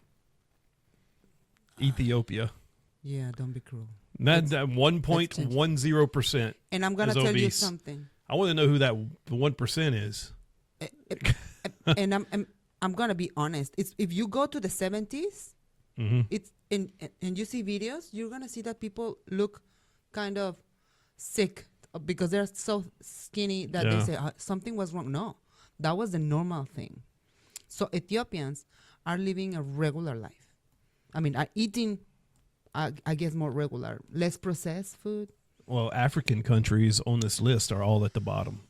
Ethiopia. Yeah, don't be cruel. That Let's- 1.10%. And I'm gonna Is tell you obese. something. I want to know who that 1% is. And I'm gonna be honest. It's if you go to the 70s, it's and you see videos, you're gonna see that people look kind of sick because they're so skinny that they Yeah. say something was wrong. No, that was the normal thing. So Ethiopians are living a regular life. I mean, are eating, I guess, more regular, less processed food. Well, African countries on this list are all at the bottom.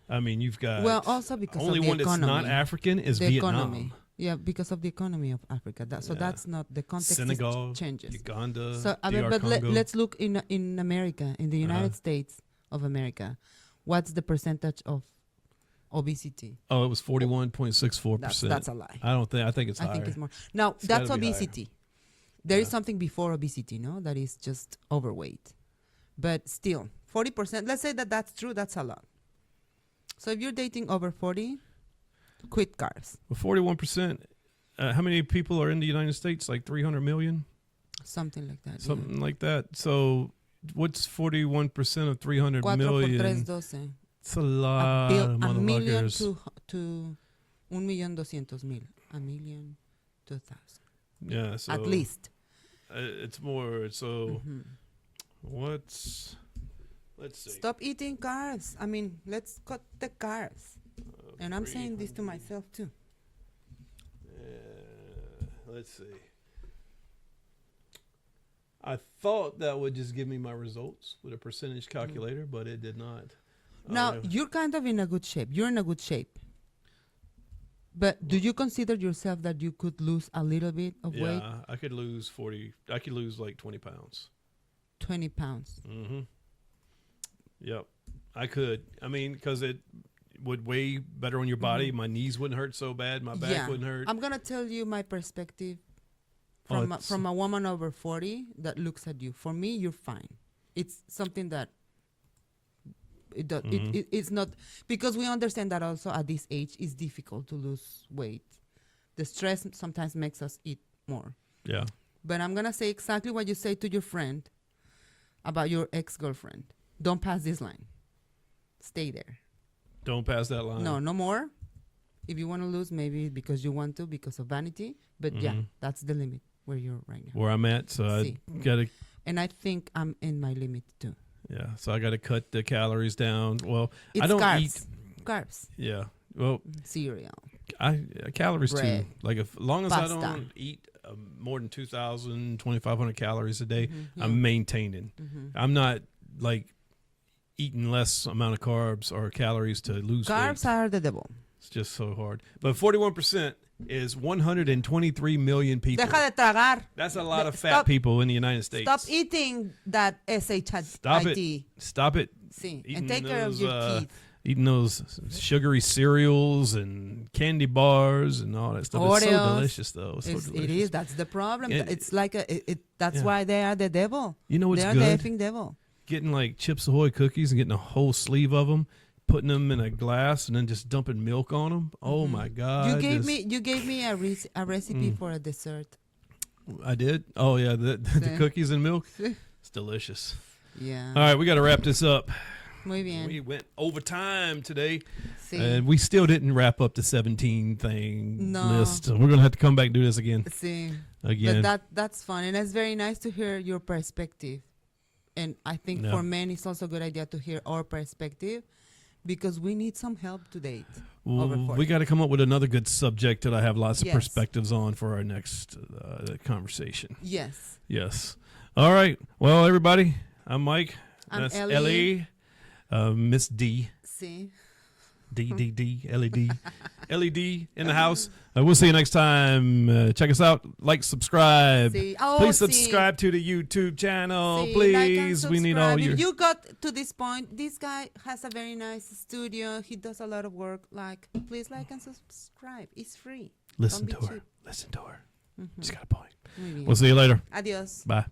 I mean, you've got Well, also because only of the one economy. that's not African is The Vietnam. economy. Yeah, because of the economy of Africa. So Yeah. that's not the context. Senegal, changes. Uganda, So, DR but Congo. let's look in America, in the United States of America. What's the percentage of obesity? Oh, it was 41.64%. That's a lie. I think it's I higher. think it's more. Now, It's that's gotta be higher. obesity. There is something before obesity, no? That is just overweight. But still, 40%, let's say that that's true, that's a lot. So if you're dating over 40, quit carbs. Well, 41%. How many people are in the United States? Like 300 million? Something like that. Something like that. So what's 41% of 300 4 million? por 3, 12. It's a lot of A million motherfuckers. to 1,200,000. A million to 1,000. Yeah, so At least. It's more. So Mhm. let's see. Stop eating carbs. I mean, let's cut the carbs. And I'm saying this to myself too. Let's see. I thought that would just give me my results with a percentage calculator, but it did not. Now, you're kind of in a good shape. You're in a good shape. But do you consider yourself that you could lose a little bit of weight? Yeah, I could lose 40. I could lose like 20 pounds. 20 pounds. Mm-hmm. Yep, I could. I mean, because it would weigh better on your body. My knees wouldn't hurt so bad. My back wouldn't hurt. I'm going to tell you my perspective Oh, from a woman over 40 that looks at you. For me, you're fine. It's something that it's not, because we understand that also at this age it's difficult to lose weight. The stress sometimes makes us eat more. Yeah. But I'm going to say exactly what you say to your friend about your ex-girlfriend. Don't pass this line. Stay there. Don't pass that line. No more. If you want to lose, maybe because you want to, because of vanity. But yeah, that's the limit where you're right now. Where I'm at, so I gotta. And I think I'm in my limit too. Yeah, so I gotta cut the calories down. Well, It's I don't carbs. eat. Carbs. Yeah. Well, Cereal. calories Bread. too. Like as long as Pasta. I don't eat more than 2,000, 2,500 calories a day, Yeah. I'm maintaining. I'm not like eating less amount of carbs or calories to lose Carbs weight. are the devil. It's just so hard. But 41% is 123 million people. Deja de tragar. That's a lot of fat Stop- people in the United States. Stop eating that SHIT. Stop it. Stop it. See, Eating and take care of those, your teeth. Eating those sugary cereals and candy bars and all that stuff. It's so Oreos. delicious, though. It's so It delicious. is. That's the problem. It- It's like that's Yeah. why they are the devil. You know what's they are good? the effing devil. Getting like Chips Ahoy cookies and getting a whole sleeve of them, putting them in a glass, and then just dumping milk on them. Oh my God! You gave me a recipe for a dessert. I did. Oh yeah, the cookies and milk. It's delicious. Yeah. All right, we got to wrap this up. Muy bien. We went over time today, Sí. and we still didn't wrap up the 17 thing No. list. We're going to have to come back and do this again. Sí. Again. But that's fun, and it's very nice to hear your perspective. And I think Yeah. for men, it's also a good idea to hear our perspective because we need some help to date. Over We 40. got to come up with another good subject that I have lots of Yes. perspectives on for our next conversation. Yes. Yes. All right. Well, everybody, I'm Mike. I'm That's Ellie. Miss D. See. LED. LED in the house. We'll see you next time. Check us out. Like, subscribe. See. Oh, Please see. subscribe to the YouTube channel. See, Please. like and We need all subscribe. your. If you got to this point, this guy has a very nice studio. He does a lot of work. Like, please like and subscribe. It's free. Listen Don't to be her. cheap. Listen to her. Mhm. She's got a point. Muy bien. We'll see you later. Adiós. Bye.